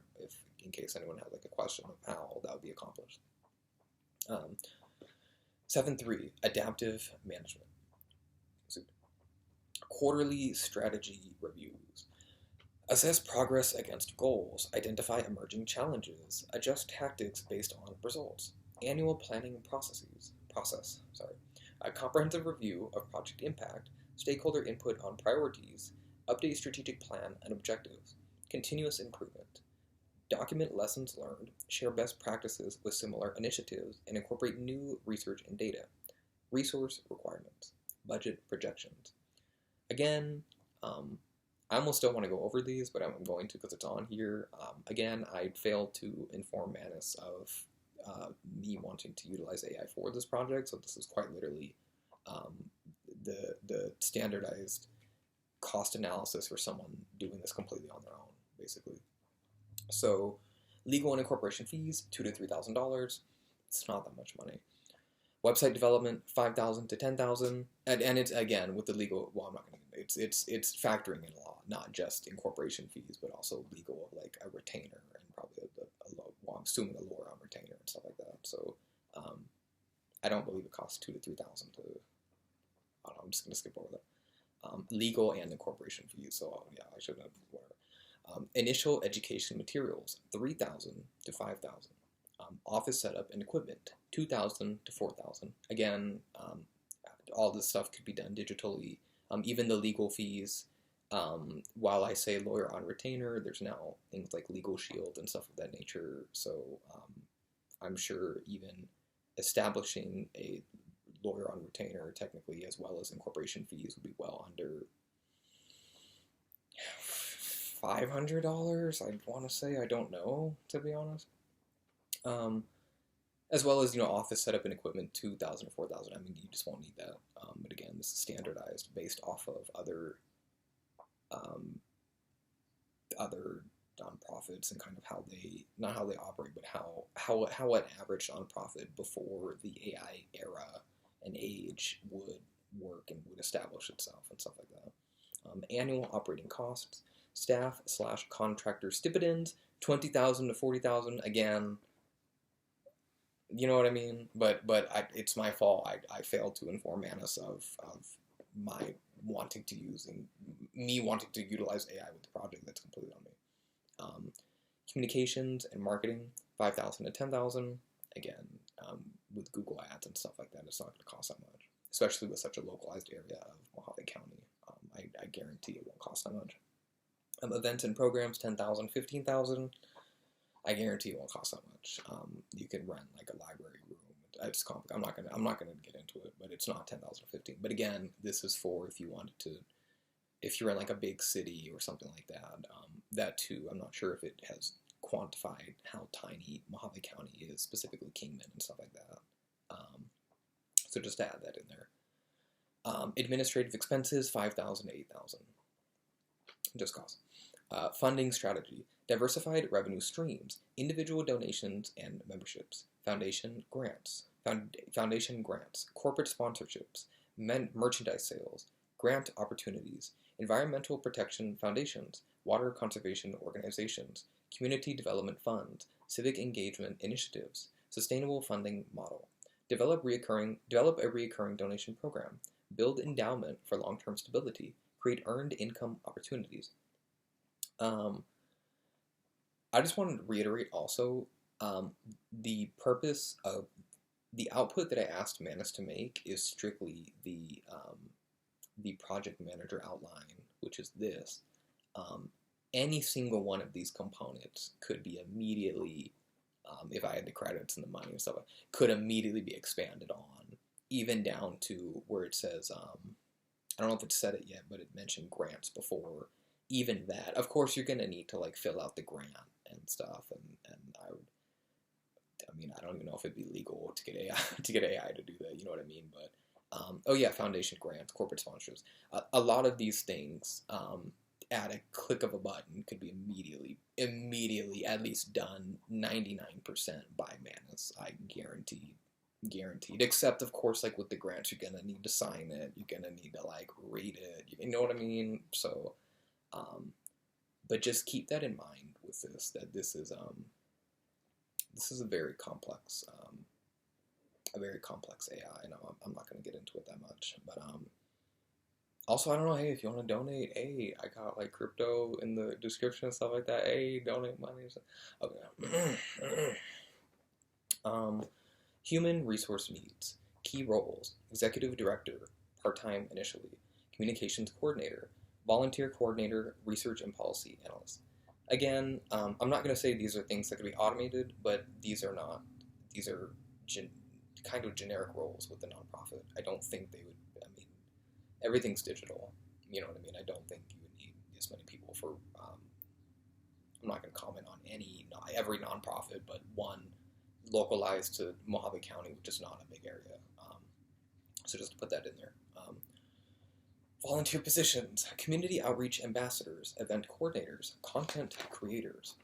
in case anyone has like a question of how that would be accomplished. 7.3, adaptive management. Quarterly strategy reviews. Assess progress against goals, identify emerging challenges, adjust tactics based on results. Annual planning process. A comprehensive review of project impact, stakeholder input on priorities, update strategic plan and objectives, continuous improvement. Document lessons learned, share best practices with similar initiatives, and incorporate new research and data. Resource requirements, budget projections. Again, I almost don't want to go over these, but I'm going to because it's on here. Again, I failed to inform Manus of me wanting to utilize AI for this project, so this is quite literally the standardized cost analysis for someone doing this completely on their own, basically. So, legal and incorporation fees, $2,000 to $3,000. It's not that much money. Website development, $5,000 to $10,000, and it's again with the legal. Well, I'm not going to. It's factoring in law, not just incorporation fees, but also legal, like a retainer and probably I'm assuming a lawyer on retainer and stuff like that. So, I don't believe it costs $2,000 to $3,000 to. I don't know, I'm just going to skip over that. Legal and incorporation fees. So yeah, I shouldn't have. Whatever. Initial education materials, $3,000 to $5,000. Office setup and equipment, $2,000 to $4,000. Again, all this stuff could be done digitally. Even the legal fees. While I say lawyer on retainer, there's now things like Legal Shield and stuff of that nature. So I'm sure even establishing a lawyer on retainer technically, as well as incorporation fees, would be well under $500. I want to say, I don't know, to be honest. As well as, office setup and equipment, $2,000 or $4,000. I mean, you just won't need that. But again, this is standardized based off of other nonprofits and kind of how they, not how they operate, but how an average nonprofit before the AI era and age would work and would establish itself and stuff like that. Annual operating costs, staff/contractor stipends, $20,000 to $40,000. Again, you know what I mean? But it's my fault. I failed to inform Manus of my wanting to utilize AI with the project. That's completely on me. Communications and marketing, $5,000 to $10,000. Again, with Google Ads and stuff like that, it's not going to cost that much, especially with such a localized area of Mojave County. I guarantee it won't cost that much. Events and programs, $10,000, $15,000. I guarantee it won't cost that much. You can rent like a library room. It's complicated. I'm not gonna get into it, but it's not $10,000 or $15,000. But again, this is for if if you're in like a big city or something like that. That too, I'm not sure if it has quantified how tiny Mojave County is, specifically Kingman and stuff like that. So just to add that in there. Administrative expenses, 5,000 to 8,000. Just cause. Funding strategy, diversified revenue streams, individual donations and memberships, foundation grants, corporate sponsorships, merchandise sales, grant opportunities, environmental protection foundations, water conservation organizations, community development funds, civic engagement initiatives, sustainable funding model, develop a reoccurring donation program, build endowment for long-term stability, create earned income opportunities. I just wanted to reiterate also the purpose of the output that I asked Manus to make is strictly the project manager outline, which is this. Any single one of these components could be immediately, if I had the credits and the money and stuff, could immediately be expanded on, even down to where it says, I don't know if it said it yet, but it mentioned grants before. Even that, of course, you're gonna need to like fill out the grant and stuff, and I don't even know if it'd be legal to get AI to do that. You know what I mean? But oh yeah, foundation grants, corporate sponsors, a lot of these things at a click of a button could be immediately at least done 99% by Manus. I guaranteed. Except of course, like with the grants, you're gonna need to sign it. You're gonna need to like read it. You know what I mean? So. But just keep that in mind with this, that this is a very complex AI, and I'm not going to get into it that much, but also, I don't know, hey, if you want to donate, hey, I got like crypto in the description and stuff like that, hey, donate money, okay. Human resource needs, key roles, executive director, part-time initially, communications coordinator, volunteer coordinator, research and policy analyst. Again, I'm not going to say these are things that can be automated, but these are not. These are kind of generic roles with the nonprofit. I don't think they would, I mean, everything's digital. You know what I mean? I don't think you would need this many people for, I'm not going to comment on every nonprofit, but one localized to Mojave County, which is not a big area. So just to put that in there. Volunteer positions, community outreach ambassadors, event coordinators, content creators,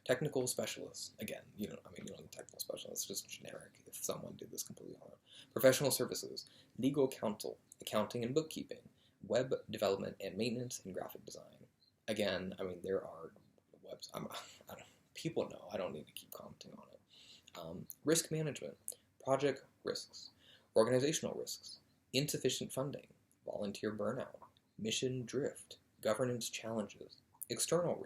technical specialists. Again, you don't need technical specialists, just generic if someone did this completely on their own. Professional services, legal counsel, accounting and bookkeeping, web development and maintenance, and graphic design. Again, I mean, there are webs, people know, I don't need to keep commenting on it. Risk management, project risks, organizational risks, insufficient funding, volunteer burnout, mission drift, governance challenges, external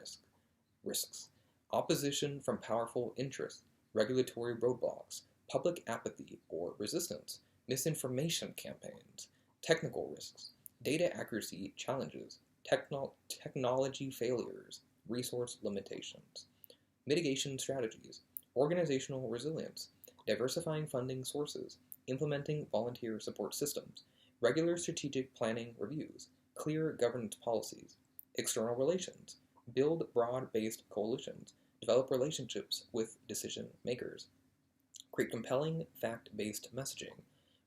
risks, opposition from powerful interests, regulatory roadblocks, public apathy or resistance, misinformation campaigns, technical risks, data accuracy challenges, technology failures, resource limitations, mitigation strategies, organizational resilience, diversifying funding sources, implementing volunteer support systems, regular strategic planning reviews, clear governance policies, external relations, build broad-based coalitions, develop relationships with decision makers, create compelling fact-based messaging,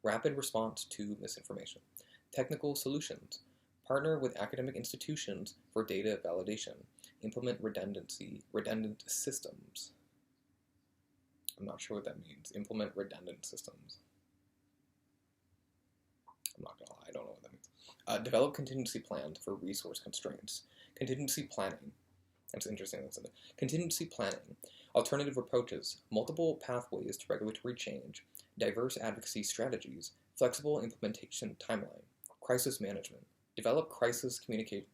rapid response to misinformation, technical solutions, partner with academic institutions for data validation, implement redundant systems. I'm not sure what that means. Implement redundant systems. I'm not gonna lie, I don't know what that means. Develop contingency plans for resource constraints. Contingency planning. That's interesting. Contingency planning. Alternative approaches. Multiple pathways to regulatory change. Diverse advocacy strategies. Flexible implementation timeline. Crisis management. Develop a crisis communication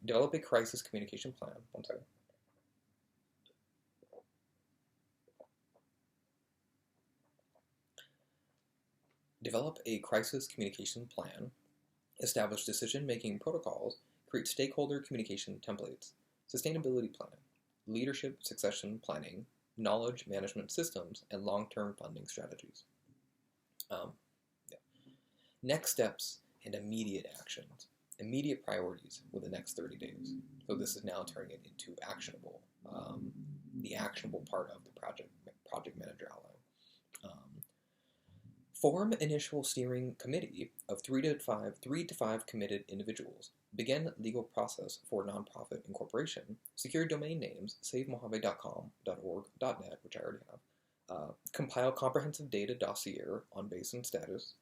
plan. One second. Develop a crisis communication plan, establish decision-making protocols, create stakeholder communication templates, sustainability planning, leadership succession planning, knowledge management systems, and long-term funding strategies. Next steps and immediate actions. Immediate priorities within the next 30 days. So this is now turning it into actionable, the actionable part of the project manager outline. Form initial steering committee of three to five committed individuals. Begin legal process for nonprofit incorporation. Secure domain names, savemojave.com, .org, .net, which I already have. Compile comprehensive data dossier on basin status.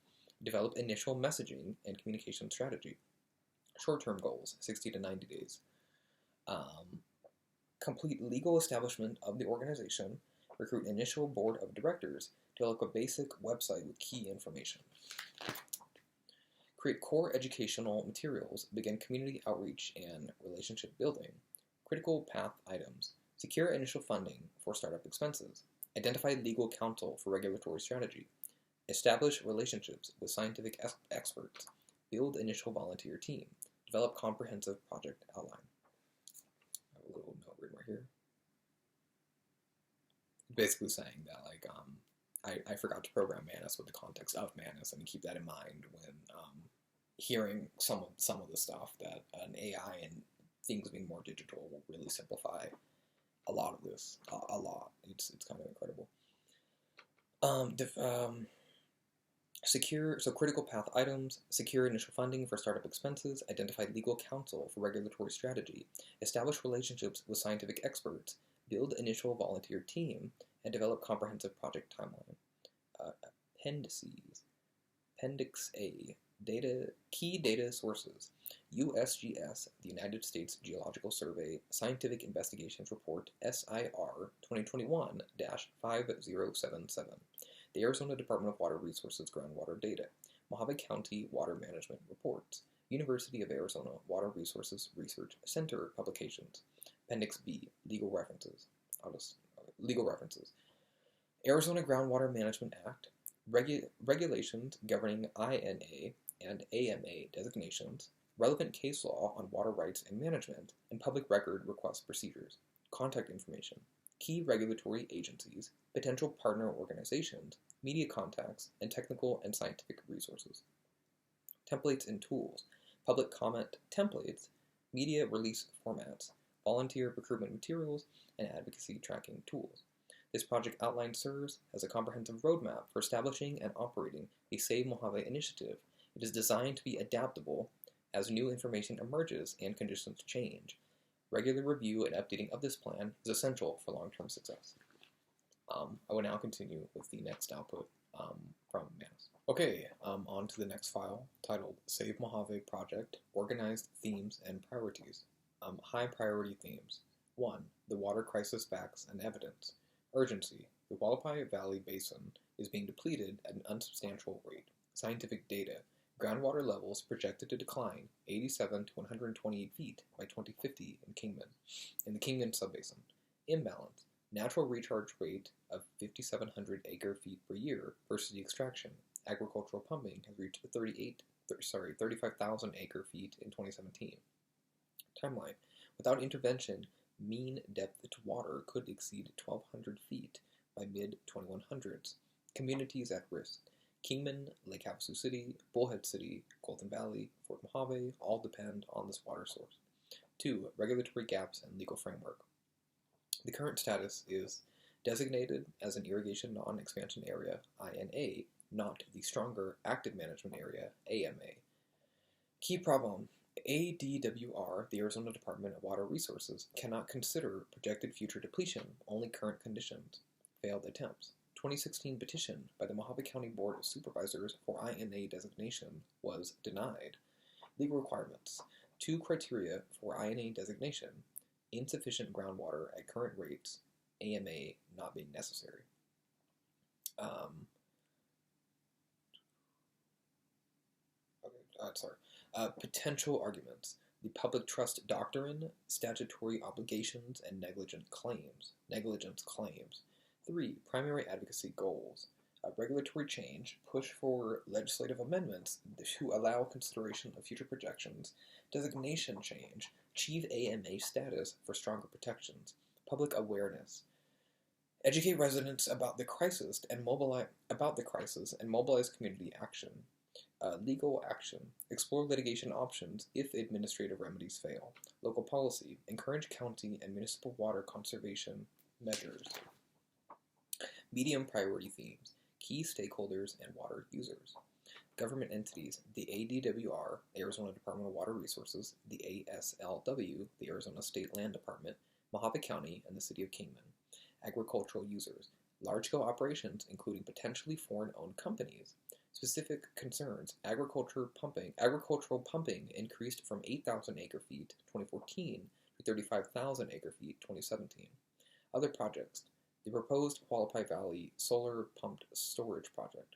Develop initial messaging and communication strategy. Short-term goals, 60 to 90 days. Complete legal establishment of the organization. Recruit initial board of directors. Develop a basic website with key information. Create core educational materials. Begin community outreach and relationship building. Critical path items. Secure initial funding for startup expenses. Identify legal counsel for regulatory strategy. Establish relationships with scientific experts. Build initial volunteer team. Develop comprehensive project outline. I have a little note right here. Basically saying that, like, I forgot to program manus with the context of manus, and keep that in mind when hearing some of the stuff that an AI and things being more digital will really simplify a lot of this. A lot. It's kind of incredible. Critical path items, secure initial funding for startup expenses, identify legal counsel for regulatory strategy, establish relationships with scientific experts, build initial volunteer team, and develop comprehensive project timeline. Appendices. Appendix A. Key data sources. USGS, the United States Geological Survey, Scientific Investigations Report, SIR 2021-5077. The Arizona Department of Water Resources Groundwater Data. Mojave County Water Management Reports. University of Arizona Water Resources Research Center Publications. Appendix B. Legal references. Legal references. Arizona Groundwater Management Act. Regulations governing INA and AMA designations. Relevant case law on water rights and management, and public record request procedures. Contact information. Key regulatory agencies, potential partner organizations, media contacts, and technical and scientific resources. Templates and tools. Public comment templates, media release formats, volunteer recruitment materials, and advocacy tracking tools. This project outline serves as a comprehensive roadmap for establishing and operating a Save Mojave initiative. It is designed to be adaptable as new information emerges and conditions change. Regular review and updating of this plan is essential for long-term success. I will now continue with the next output from manus. Okay, on to the next file, titled Save Mojave Project, Organized Themes and Priorities. High priority themes. 1. The water crisis facts and evidence. Urgency. The Hualapai Valley Basin is being depleted at an unsubstantial rate. Scientific data. Groundwater levels projected to decline 87 to 128 feet by 2050 in the Kingman subbasin. Imbalance. Natural recharge rate of 5,700 acre-feet per year versus the extraction. Agricultural pumping has reached 35,000 acre-feet in 2017. Timeline. Without intervention, mean depth to water could exceed 1,200 feet by mid-2100s. Communities at risk. Kingman, Lake Havasu City, Bullhead City, Golden Valley, Fort Mojave all depend on this water source. 2. Regulatory gaps and legal framework. The current status is designated as an irrigation non-expansion area, INA, not the stronger active management area, AMA. Key problem. ADWR, the Arizona Department of Water Resources, cannot consider projected future depletion, only current conditions. Failed attempts. 2016 petition by the Mojave County Board of Supervisors for INA designation was denied. Legal requirements. 2 criteria for INA designation. Insufficient groundwater at current rates, AMA not being necessary. Potential arguments. The public trust doctrine, statutory obligations, and negligence claims. 3. Primary advocacy goals. Regulatory change, push for legislative amendments to allow consideration of future projections, designation change, achieve AMA status for stronger protections, public awareness. Educate residents about the crisis and mobilize community action. Legal action. Explore litigation options if administrative remedies fail. Local policy. Encourage county and municipal water conservation measures. Medium priority themes. Key stakeholders and water users. Government entities. The ADWR, Arizona Department of Water Resources. The ASLW, the Arizona State Land Department. Mojave County and the City of Kingman. Agricultural users. Large-scale operations, including potentially foreign-owned companies. Specific concerns: agricultural pumping increased from 8,000 acre-feet 2014 to 35,000 acre-feet 2017. Other projects: the proposed Hualapai Valley Solar Pumped Storage Project.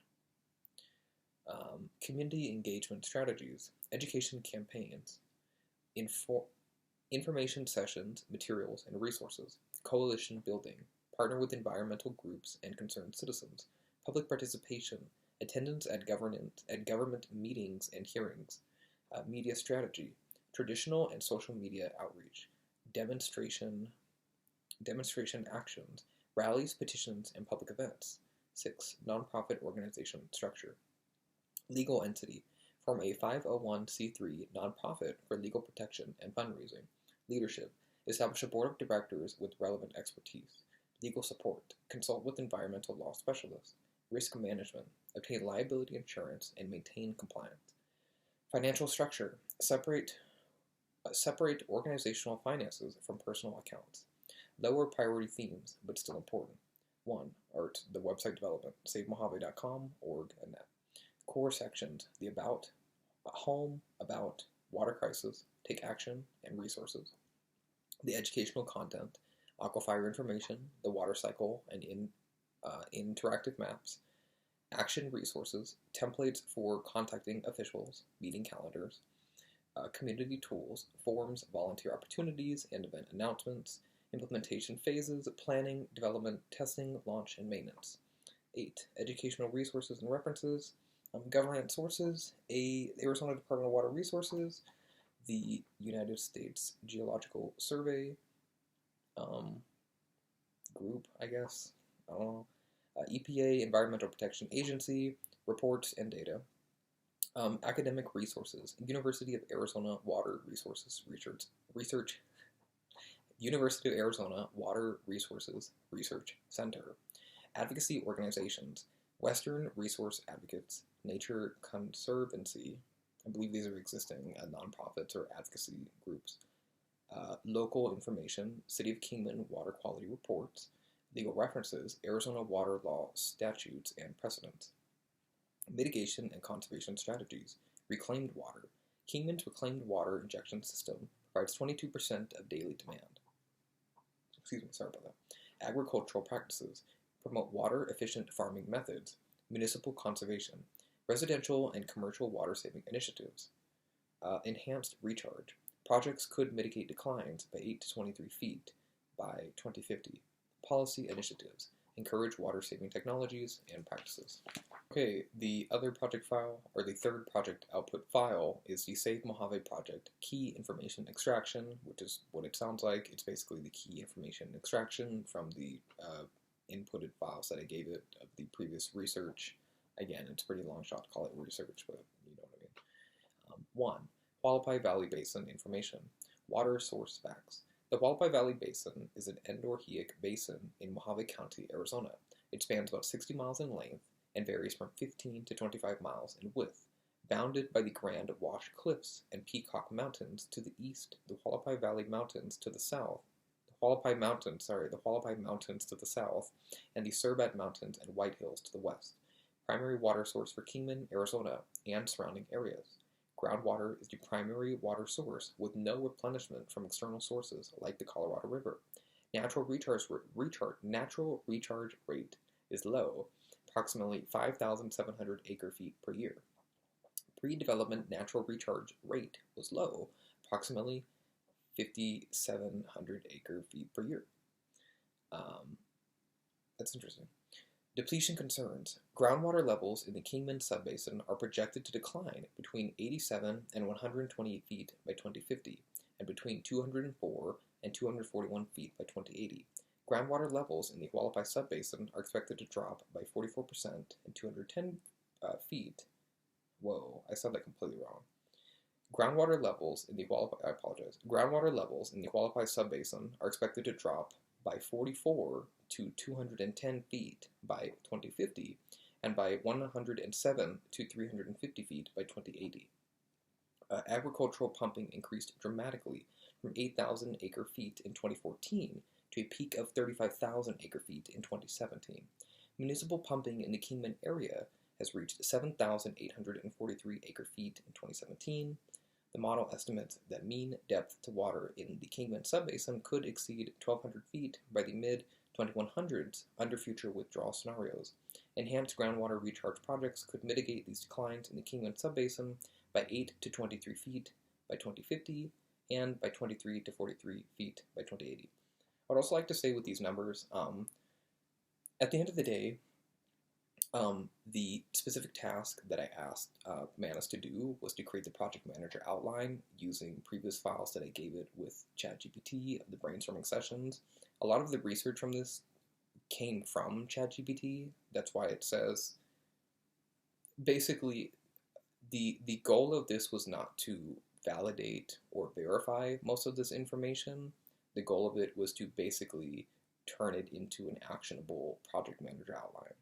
Community engagement strategies, education campaigns, information sessions, materials, and resources, coalition building, partner with environmental groups and concerned citizens, public participation, attendance at government meetings and hearings, media strategy, traditional and social media outreach, demonstration actions, rallies, petitions, and public events. 6. Nonprofit organization structure. Legal entity. Form a 501c3 nonprofit for legal protection and fundraising. Leadership. Establish a board of directors with relevant expertise. Legal support. Consult with environmental law specialists. Risk management. Obtain liability insurance and maintain compliance. Financial structure. Separate organizational finances from personal accounts. Lower priority themes, but still important. 1. Art, the website development, savemojave.com, org, and net. Core sections, the about, home, about, water crisis, take action, and resources. The educational content, aquifer information, the water cycle, and interactive maps. Action resources, templates for contacting officials, meeting calendars, community tools, forms, volunteer opportunities, and event announcements, implementation phases, planning, development, testing, launch, and maintenance. 8. Educational resources and references, government sources, the Arizona Department of Water Resources, the United States Geological Survey group, I guess, I don't know, EPA, Environmental Protection Agency, reports and data. Academic resources, University of Arizona Water Resources Research University of Arizona Water Resources Research Center. Advocacy organizations, Western Resource Advocates, Nature Conservancy, I believe these are existing nonprofits or advocacy groups. Local information, City of Kingman Water Quality Reports. Legal references, Arizona water law statutes and precedents. Mitigation and conservation strategies, reclaimed water. Kingman's reclaimed water injection system provides 22% of daily demand. Sorry about that. Agricultural practices, promote water-efficient farming methods, municipal conservation, residential and commercial water-saving initiatives. Enhanced recharge. Projects could mitigate declines by 8 to 23 feet by 2050. Policy initiatives, encourage water-saving technologies and practices. Okay, the other project file, or the third project output file, is the Save Mojave project key information extraction, which is what it sounds like. It's basically the key information extraction from the inputted files that I gave it of the previous research. Again, it's a pretty long shot to call it research, but you know what I mean. 1. Hualapai Valley Basin information. Water source facts. The Hualapai Valley Basin is an endorheic basin in Mojave County, Arizona. It spans about 60 miles in length and varies from 15 to 25 miles in width, bounded by the Grand Wash Cliffs and Peacock Mountains to the east, the Hualapai Valley Mountains to the south, the Hualapai Mountains to the south, and the Surbat Mountains and White Hills to the west. Primary water source for Kingman, Arizona, and surrounding areas. Groundwater is the primary water source with no replenishment from external sources like the Colorado River. Natural recharge rate is low, approximately 5,700 acre-feet per year. Pre-development natural recharge rate was low, approximately 5,700 acre-feet per year. That's interesting. Depletion concerns. Groundwater levels in the Kingman subbasin are projected to decline between 87 and 128 feet by 2050, and between 204 and 241 feet by 2080. Groundwater levels in the Hualapai subbasin are expected to drop by 44% and 210 feet Whoa, I said that completely wrong. Groundwater levels in the I apologize. Groundwater levels in the Hualapai subbasin are expected to drop by 44 to 210 feet by 2050 and by 107 to 350 feet by 2080. Agricultural pumping increased dramatically from 8,000 acre feet in 2014 to a peak of 35,000 acre feet in 2017. Municipal pumping in the Kingman area has reached 7,843 acre feet in 2017. The model estimates that mean depth to water in the Kingman subbasin could exceed 1,200 feet by the mid-2100s under future withdrawal scenarios. Enhanced groundwater recharge projects could mitigate these declines in the Kingman subbasin by 8 to 23 feet by 2050 and by 23 to 43 feet by 2080. I would also like to say with these numbers, at the end of the day, the specific task that I asked Manus to do was to create the project manager outline using previous files that I gave it with ChatGPT, the brainstorming sessions. A lot of the research from this came from ChatGPT. That's why it says, basically, the goal of this was not to validate or verify most of this information. The goal of it was to basically turn it into an actionable project manager outline.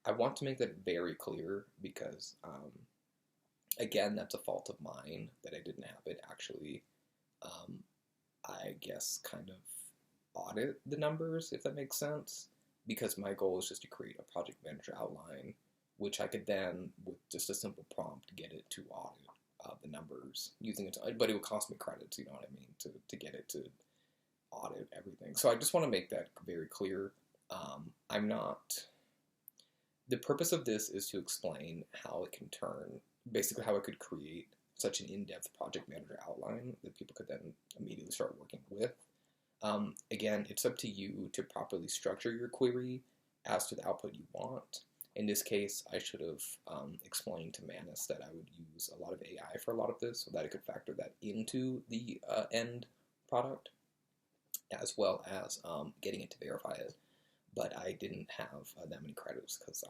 I want to make that very clear because, again, that's a fault of mine that I didn't have it actually, I guess, kind of audit the numbers, if that makes sense, because my goal is just to create a project manager outline, which I could then, with just a simple prompt, get it to audit the numbers using it, but it would cost me credits, you know what I mean, to get it to audit everything. So I just want to make that very clear. I'm not... The purpose of this is to explain how it can turn, basically how it could create such an in-depth project manager outline that people could then immediately start working with. Again, it's up to you to properly structure your query as to the output you want. In this case, I should have explained to Manus that I would use a lot of AI for a lot of this so that I could factor that into the end product, as well as getting it to verify it. But I didn't have that many credits because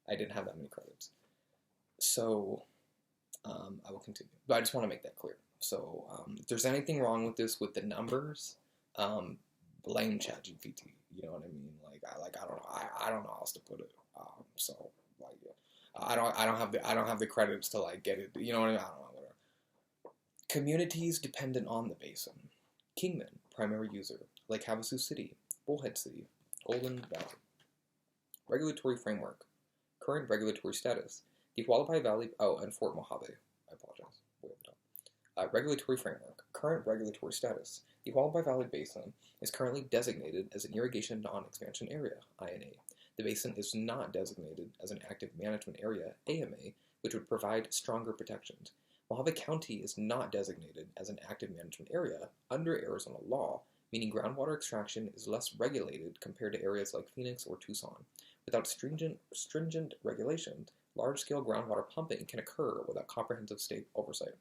I didn't have that many credits. So I will continue. But I just want to make that clear. So if there's anything wrong with this with the numbers, blame ChatGPT. You know what I mean? I don't know how else to put it. So like I don't have the credits to like get it. You know what I mean? I don't know. Whatever. Communities dependent on the basin. Kingman, primary user. Lake Havasu City, Bullhead City, Golden Valley. Regulatory framework. Current regulatory status. The Hualapai Valley, and Fort Mojave. I apologize. Way at the top. Regulatory framework. Current regulatory status. The Hualapai Valley Basin is currently designated as an irrigation non-expansion area, INA. The basin is not designated as an active management area, AMA, which would provide stronger protections. Mojave County is not designated as an active management area under Arizona law, meaning groundwater extraction is less regulated compared to areas like Phoenix or Tucson. Without stringent regulations, large-scale groundwater pumping can occur without comprehensive state oversight.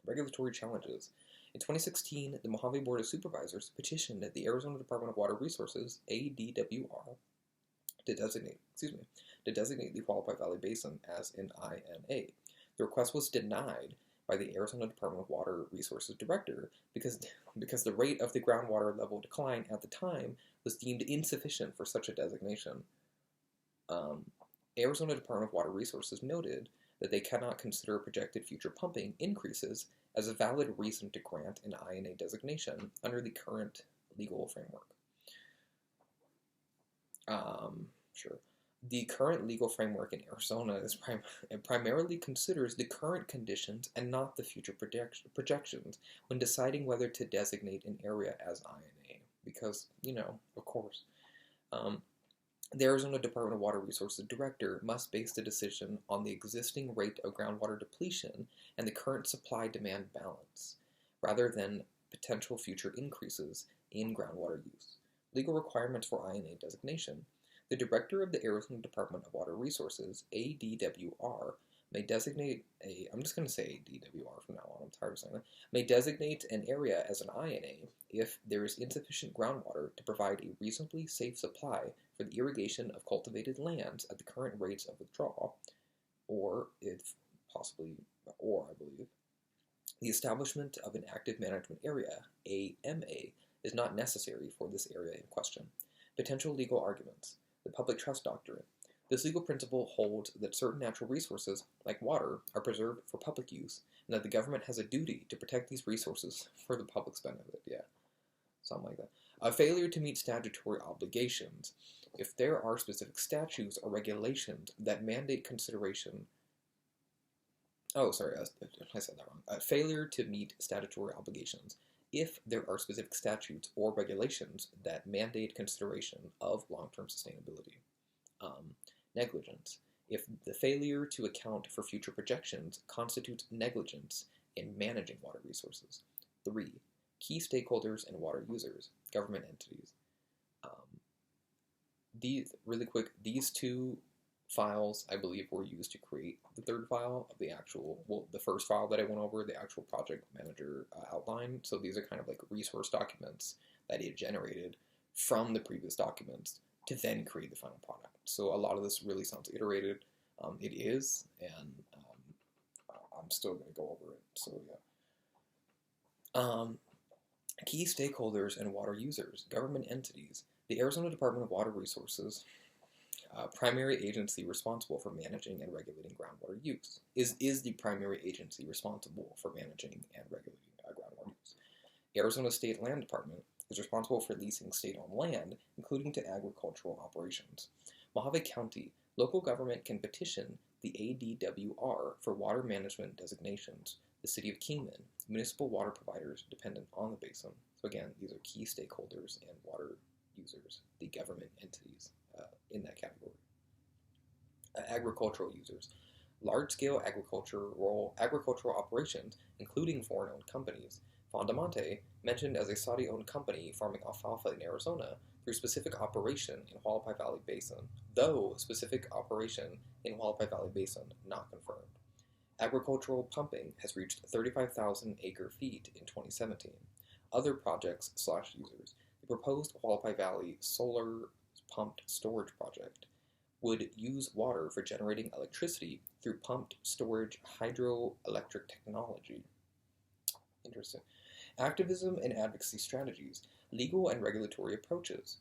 Regulatory challenges. In 2016, the Mojave Board of Supervisors petitioned the Arizona Department of Water Resources, ADWR, to designate the Hualapai Valley Basin as an INA. The request was denied by the Arizona Department of Water Resources Director because the rate of the groundwater level decline at the time was deemed insufficient for such a designation. Arizona Department of Water Resources noted that they cannot consider projected future pumping increases as a valid reason to grant an INA designation under the current legal framework. Sure. The current legal framework in Arizona is primarily considers the current conditions and not the future projections when deciding whether to designate an area as INA. Because, of course, the Arizona Department of Water Resources Director must base the decision on the existing rate of groundwater depletion and the current supply-demand balance, rather than potential future increases in groundwater use. Legal requirements for INA designation. The Director of the Arizona Department of Water Resources, ADWR, may designate I'm just going to say DWR from now on, I'm tired of saying that, may designate an area as an INA if there is insufficient groundwater to provide a reasonably safe supply for the irrigation of cultivated lands at the current rates of withdrawal, or if possibly, or I believe, the establishment of an active management area, AMA, is not necessary for this area in question. Potential legal arguments. The public trust doctrine. This legal principle holds that certain natural resources, like water, are preserved for public use, and that the government has a duty to protect these resources for the public's benefit. Yeah, something like that. A failure to meet statutory obligations. If there are specific statutes or regulations that mandate consideration. Oh, sorry, I said that wrong. A failure to meet statutory obligations. If there are specific statutes or regulations that mandate consideration of long-term sustainability. Negligence. If the failure to account for future projections constitutes negligence in managing water resources. 3. Key stakeholders and water users, government entities. These two files, I believe, were used to create the third file of the actual, the first file that I went over, the actual project manager outline. So these are kind of like resource documents that it generated from the previous documents to then create the final product. So a lot of this really sounds iterated. It is, and I'm still going to go over it. So yeah. Key stakeholders and water users, government entities. The Arizona Department of Water Resources, primary agency responsible for managing and regulating groundwater use, is the primary agency responsible for managing and regulating groundwater use. Arizona State Land Department is responsible for leasing state-owned land, including to agricultural operations. Mojave County, local government can petition the ADWR for water management designations. The City of Kingman, municipal water providers dependent on the basin. So again, these are key stakeholders and water users, the government entities in that category. Agricultural users, large-scale agricultural operations, including foreign-owned companies. Fondamonte, mentioned as a Saudi-owned company farming alfalfa in Arizona through specific operation in Hualapai Valley Basin, though specific operation in Hualapai Valley Basin not confirmed. Agricultural pumping has reached 35,000 acre-feet in 2017. Other projects/users. The proposed Hualapai Valley solar pumped storage project would use water for generating electricity through pumped storage hydroelectric technology. Interesting. Activism and advocacy strategies, legal and regulatory approaches.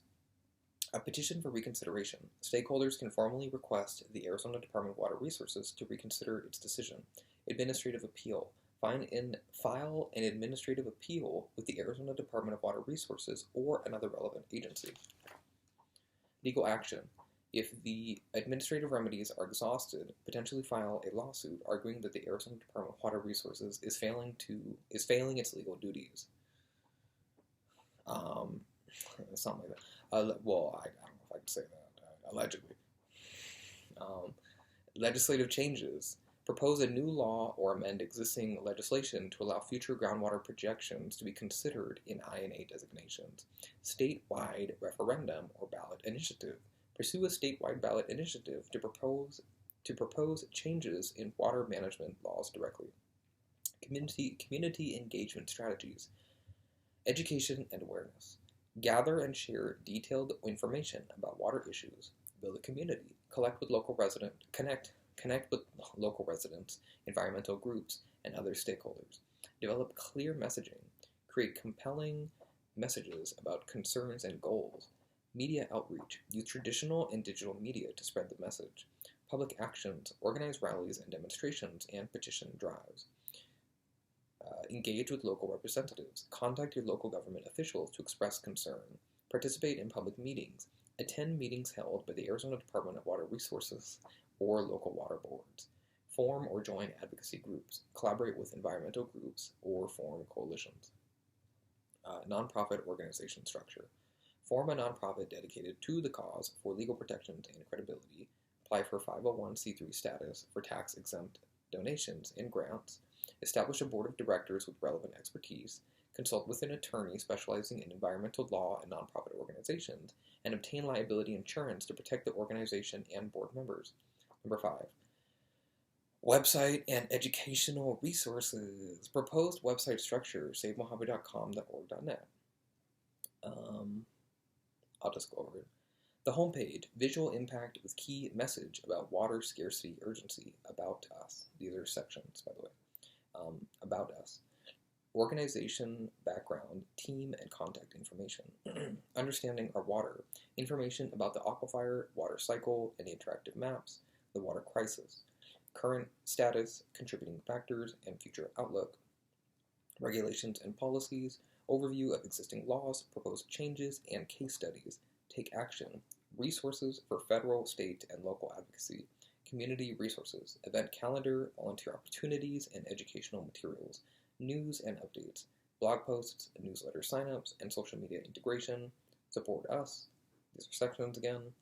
A petition for reconsideration. Stakeholders can formally request the Arizona Department of Water Resources to reconsider its decision. Administrative appeal. File an administrative appeal with the Arizona Department of Water Resources or another relevant agency. Legal action. If the administrative remedies are exhausted, potentially file a lawsuit arguing that the Arizona Department of Water Resources is failing its legal duties. Something like that. Well, I don't know if I can say that. Allegedly. Legislative changes. Propose a new law or amend existing legislation to allow future groundwater projections to be considered in INA designations. Statewide referendum or ballot initiative. Pursue a statewide ballot initiative to propose changes in water management laws directly. Community engagement strategies. Education and awareness. Gather and share detailed information about water issues. Build a community. Connect with local residents, environmental groups, and other stakeholders. Develop clear messaging. Create compelling messages about concerns and goals. Media outreach. Use traditional and digital media to spread the message. Public actions. Organize rallies and demonstrations and petition drives. Engage with local representatives. Contact your local government officials to express concern. Participate in public meetings. Attend meetings held by the Arizona Department of Water Resources or local water boards. Form or join advocacy groups. Collaborate with environmental groups or form coalitions. Nonprofit organization structure. Form a nonprofit dedicated to the cause for legal protections and credibility. Apply for 501c3 status for tax-exempt donations and grants. Establish a board of directors with relevant expertise. Consult with an attorney specializing in environmental law and nonprofit organizations, and obtain liability insurance to protect the organization and board members. Number 5. Website and educational resources. Proposed website structure, savemojave.com.org.net. I'll just go over it. The homepage, visual impact with key message about water scarcity urgency, about us. These are sections, by the way. About us. Organization, background, team, and contact information. Understanding our water. Information about the aquifer, water cycle, and interactive maps. The water crisis. Current status, contributing factors, and future outlook. Regulations and policies. Overview of existing laws, proposed changes, and case studies. Take action. Resources for federal, state, and local advocacy. Community resources. Event calendar, volunteer opportunities, and educational materials. News and updates. Blog posts, newsletter signups, and social media integration. Support us. These are sections again.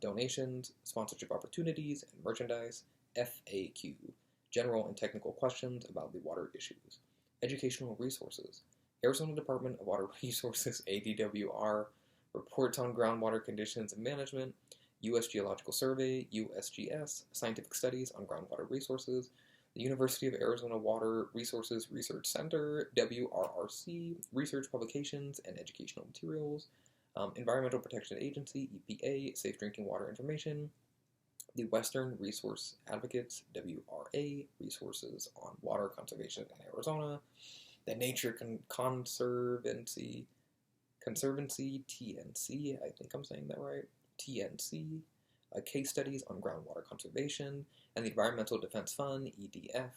Donations, sponsorship opportunities, and merchandise. FAQ. General and technical questions about the water issues. Educational resources. Arizona Department of Water Resources, ADWR, reports on groundwater conditions and management, U.S. Geological Survey, USGS, scientific studies on groundwater resources, the University of Arizona Water Resources Research Center, WRRC, research publications and educational materials, Environmental Protection Agency, EPA, safe drinking water information, the Western Resource Advocates, WRA, resources on water conservation in Arizona, the Nature Conservancy, TNC, I think I'm saying that right, TNC, case studies on groundwater conservation, and the Environmental Defense Fund, EDF,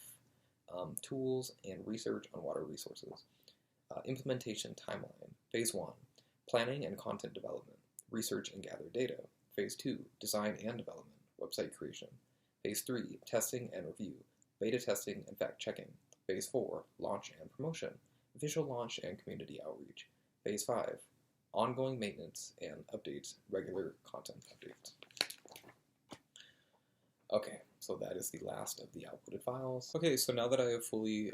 tools and research on water resources. Implementation timeline. Phase 1, planning and content development, research and gather data. Phase 2, design and development, website creation. Phase 3, testing and review, beta testing and fact-checking. Phase 4, launch and promotion, official launch and community outreach. Phase 5, ongoing maintenance and updates, regular content updates. Okay, so that is the last of the outputted files. Okay, so now that I have fully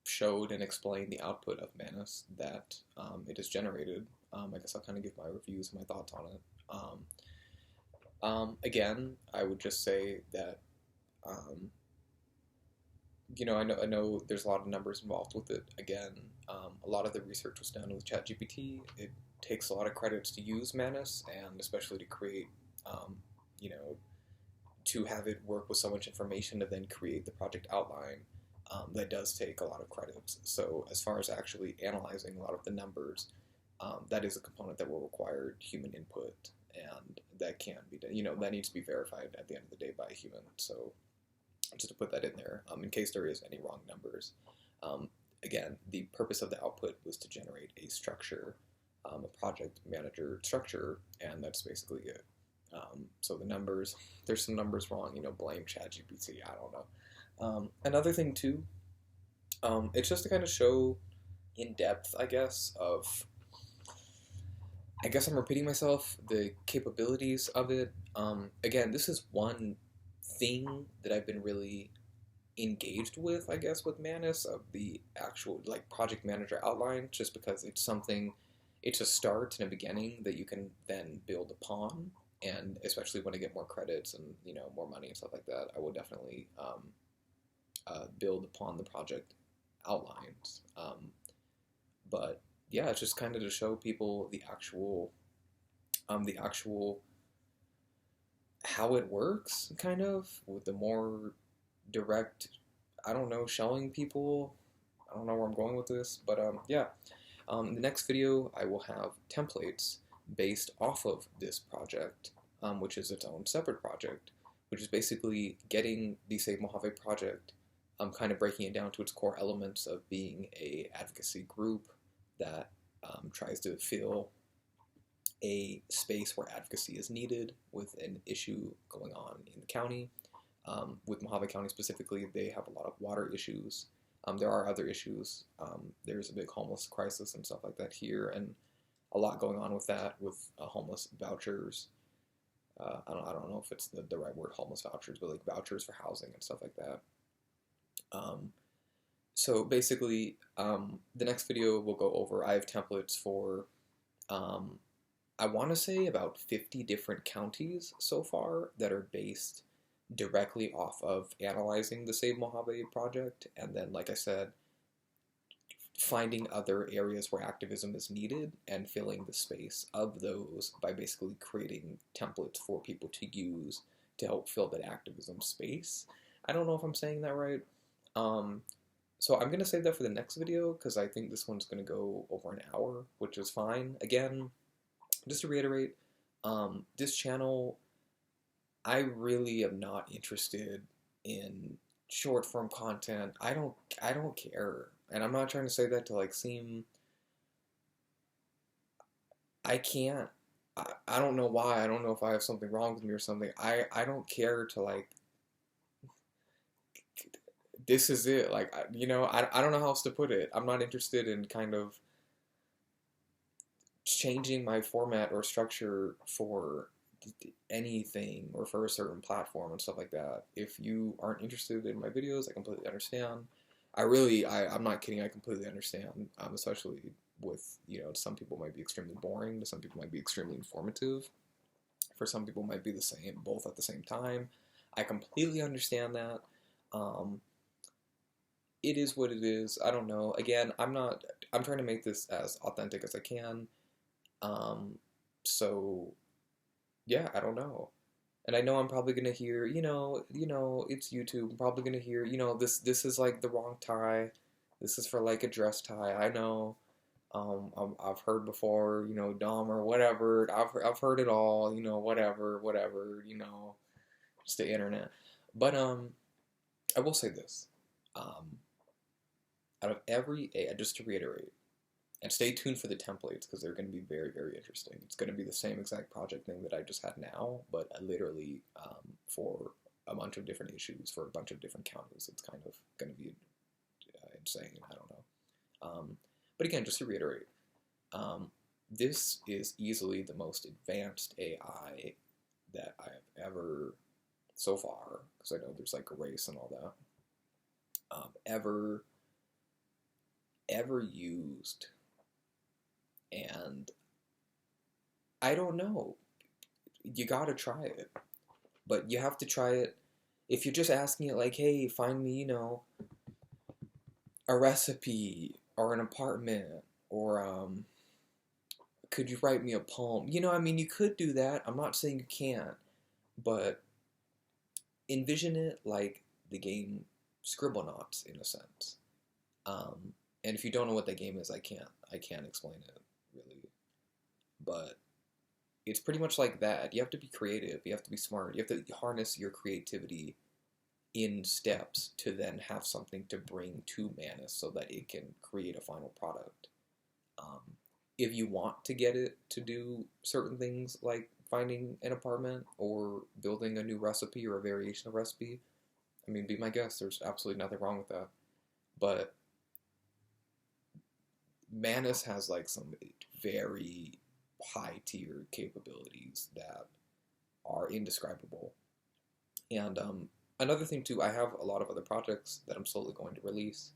showed and explained the output of manus that it has generated, I guess I'll kind of give my reviews and my thoughts on it. Again, I would just say that I know there's a lot of numbers involved with it. Again, a lot of the research was done with ChatGPT. It takes a lot of credits to use manus, and especially to create, to have it work with so much information to then create the project outline. That does take a lot of credits. So as far as actually analyzing a lot of the numbers, that is a component that will require human input, and that can be done. That needs to be verified at the end of the day by a human. So just to put that in there, in case there is any wrong numbers. Again, the purpose of the output was to generate a structure, a project manager structure, and that's basically it. So the numbers, there's some numbers wrong, blame ChatGPT, I don't know. Another thing too, it's just to kind of show in depth, I guess I'm repeating myself, the capabilities of it. Again, this is one thing that I've been really engaged with, I guess, with manus, of the actual project manager outline, just because it's a start and a beginning that you can then build upon. And especially when I get more credits and more money and stuff like that, I will definitely build upon the project outlines. But yeah, it's just kind of to show people the actual how it works, kind of, with the more direct, showing people. I don't know where I'm going with this, but yeah. In the next video, I will have templates based off of this project, which is its own separate project, which is basically getting the Save Mojave project, kind of breaking it down to its core elements of being a advocacy group that tries to fill a space where advocacy is needed with an issue going on in the county. With Mojave County specifically, they have a lot of water issues. There are other issues. There's a big homeless crisis and stuff like that here, and a lot going on with that, with homeless vouchers. I don't know if it's the right word, homeless vouchers, but like vouchers for housing and stuff like that. So basically, the next video we'll go over, I have templates for, I want to say about 50 different counties so far that are based directly off of analyzing the Save Mojave project, and then, like I said, finding other areas where activism is needed and filling the space of those by basically creating templates for people to use to help fill that activism space. I don't know if I'm saying that right. Um, so I'm going to save that for the next video because I think this one's going to go over an hour, which is fine. Again, just to reiterate, this channel, I really am not interested in short form content. I don't care. And I'm not trying to say that to like seem I can't I don't know why. I don't know if I have something wrong with me or something. I don't care to like this is it. Like I don't know how else to put it. I'm not interested in kind of changing my format or structure for anything or for a certain platform and stuff like that. If you aren't interested in my videos, I completely understand. I'm not kidding. I completely understand, especially with, some people might be extremely boring, to some people might be extremely informative. For some people might be the same, both at the same time. I completely understand that. Um, it is what it is. I don't know. Again, I'm trying to make this as authentic as I can. Um, so yeah, I don't know. And I know I'm probably gonna hear, it's YouTube. I'm probably gonna hear, this is like the wrong tie. This is for like a dress tie. I know. I've heard before, dumb or whatever. I've heard it all, whatever. It's the internet. But I will say this. Um, out of just to reiterate, and stay tuned for the templates because they're going to be very, very interesting. It's going to be the same exact project name that I just had now, but literally for a bunch of different issues for a bunch of different counties. It's kind of going to be insane. I don't know. But again, just to reiterate, this is easily the most advanced AI that I have ever, so far, because I know there's like a race and all that, ever used. And I don't know. You gotta try it. But you have to try it. If you're just asking it like, hey, find me, a recipe or an apartment or could you write me a poem? You could do that. I'm not saying you can't. But envision it like the game Scribblenauts in a sense. And if you don't know what that game is, I can't explain it really. But it's pretty much like that. You have to be creative. You have to be smart. You have to harness your creativity in steps to then have something to bring to Manus so that it can create a final product. If you want to get it to do certain things like finding an apartment or building a new recipe or a variation of recipe, be my guest. There's absolutely nothing wrong with that. But Manus has like some very high tier capabilities that are indescribable. And another thing too, I have a lot of other projects that I'm slowly going to release.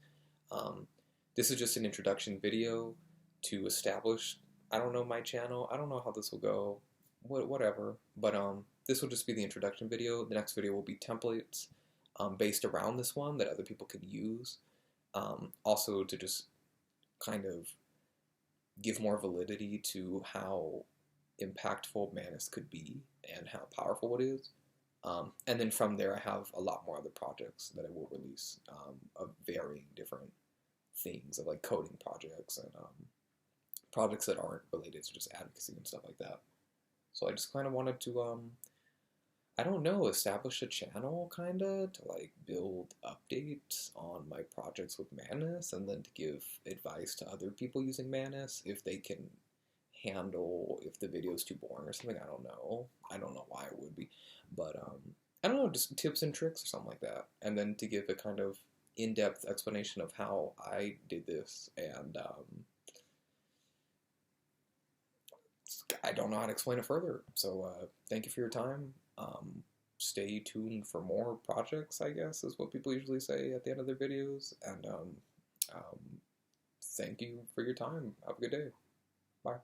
This is just an introduction video to establish, I don't know, my channel. I don't know how this will go, whatever. But this will just be the introduction video. The next video will be templates based around this one that other people can use. Also to just kind of give more validity to how impactful Manus could be and how powerful it is. And then from there, I have a lot more other projects that I will release of varying different things, of like coding projects and projects that aren't related to just advocacy and stuff like that. So I just kind of wanted to, I don't know, establish a channel kind of to like build updates on my projects with Manus and then to give advice to other people using Manus if they can handle if the video is too boring or something. I don't know. I don't know why it would be. But I don't know, just tips and tricks or something like that. And then to give a kind of in-depth explanation of how I did this. And I don't know how to explain it further. So thank you for your time. Stay tuned for more projects, I guess, is what people usually say at the end of their videos. And thank you for your time. Have a good day. Bye.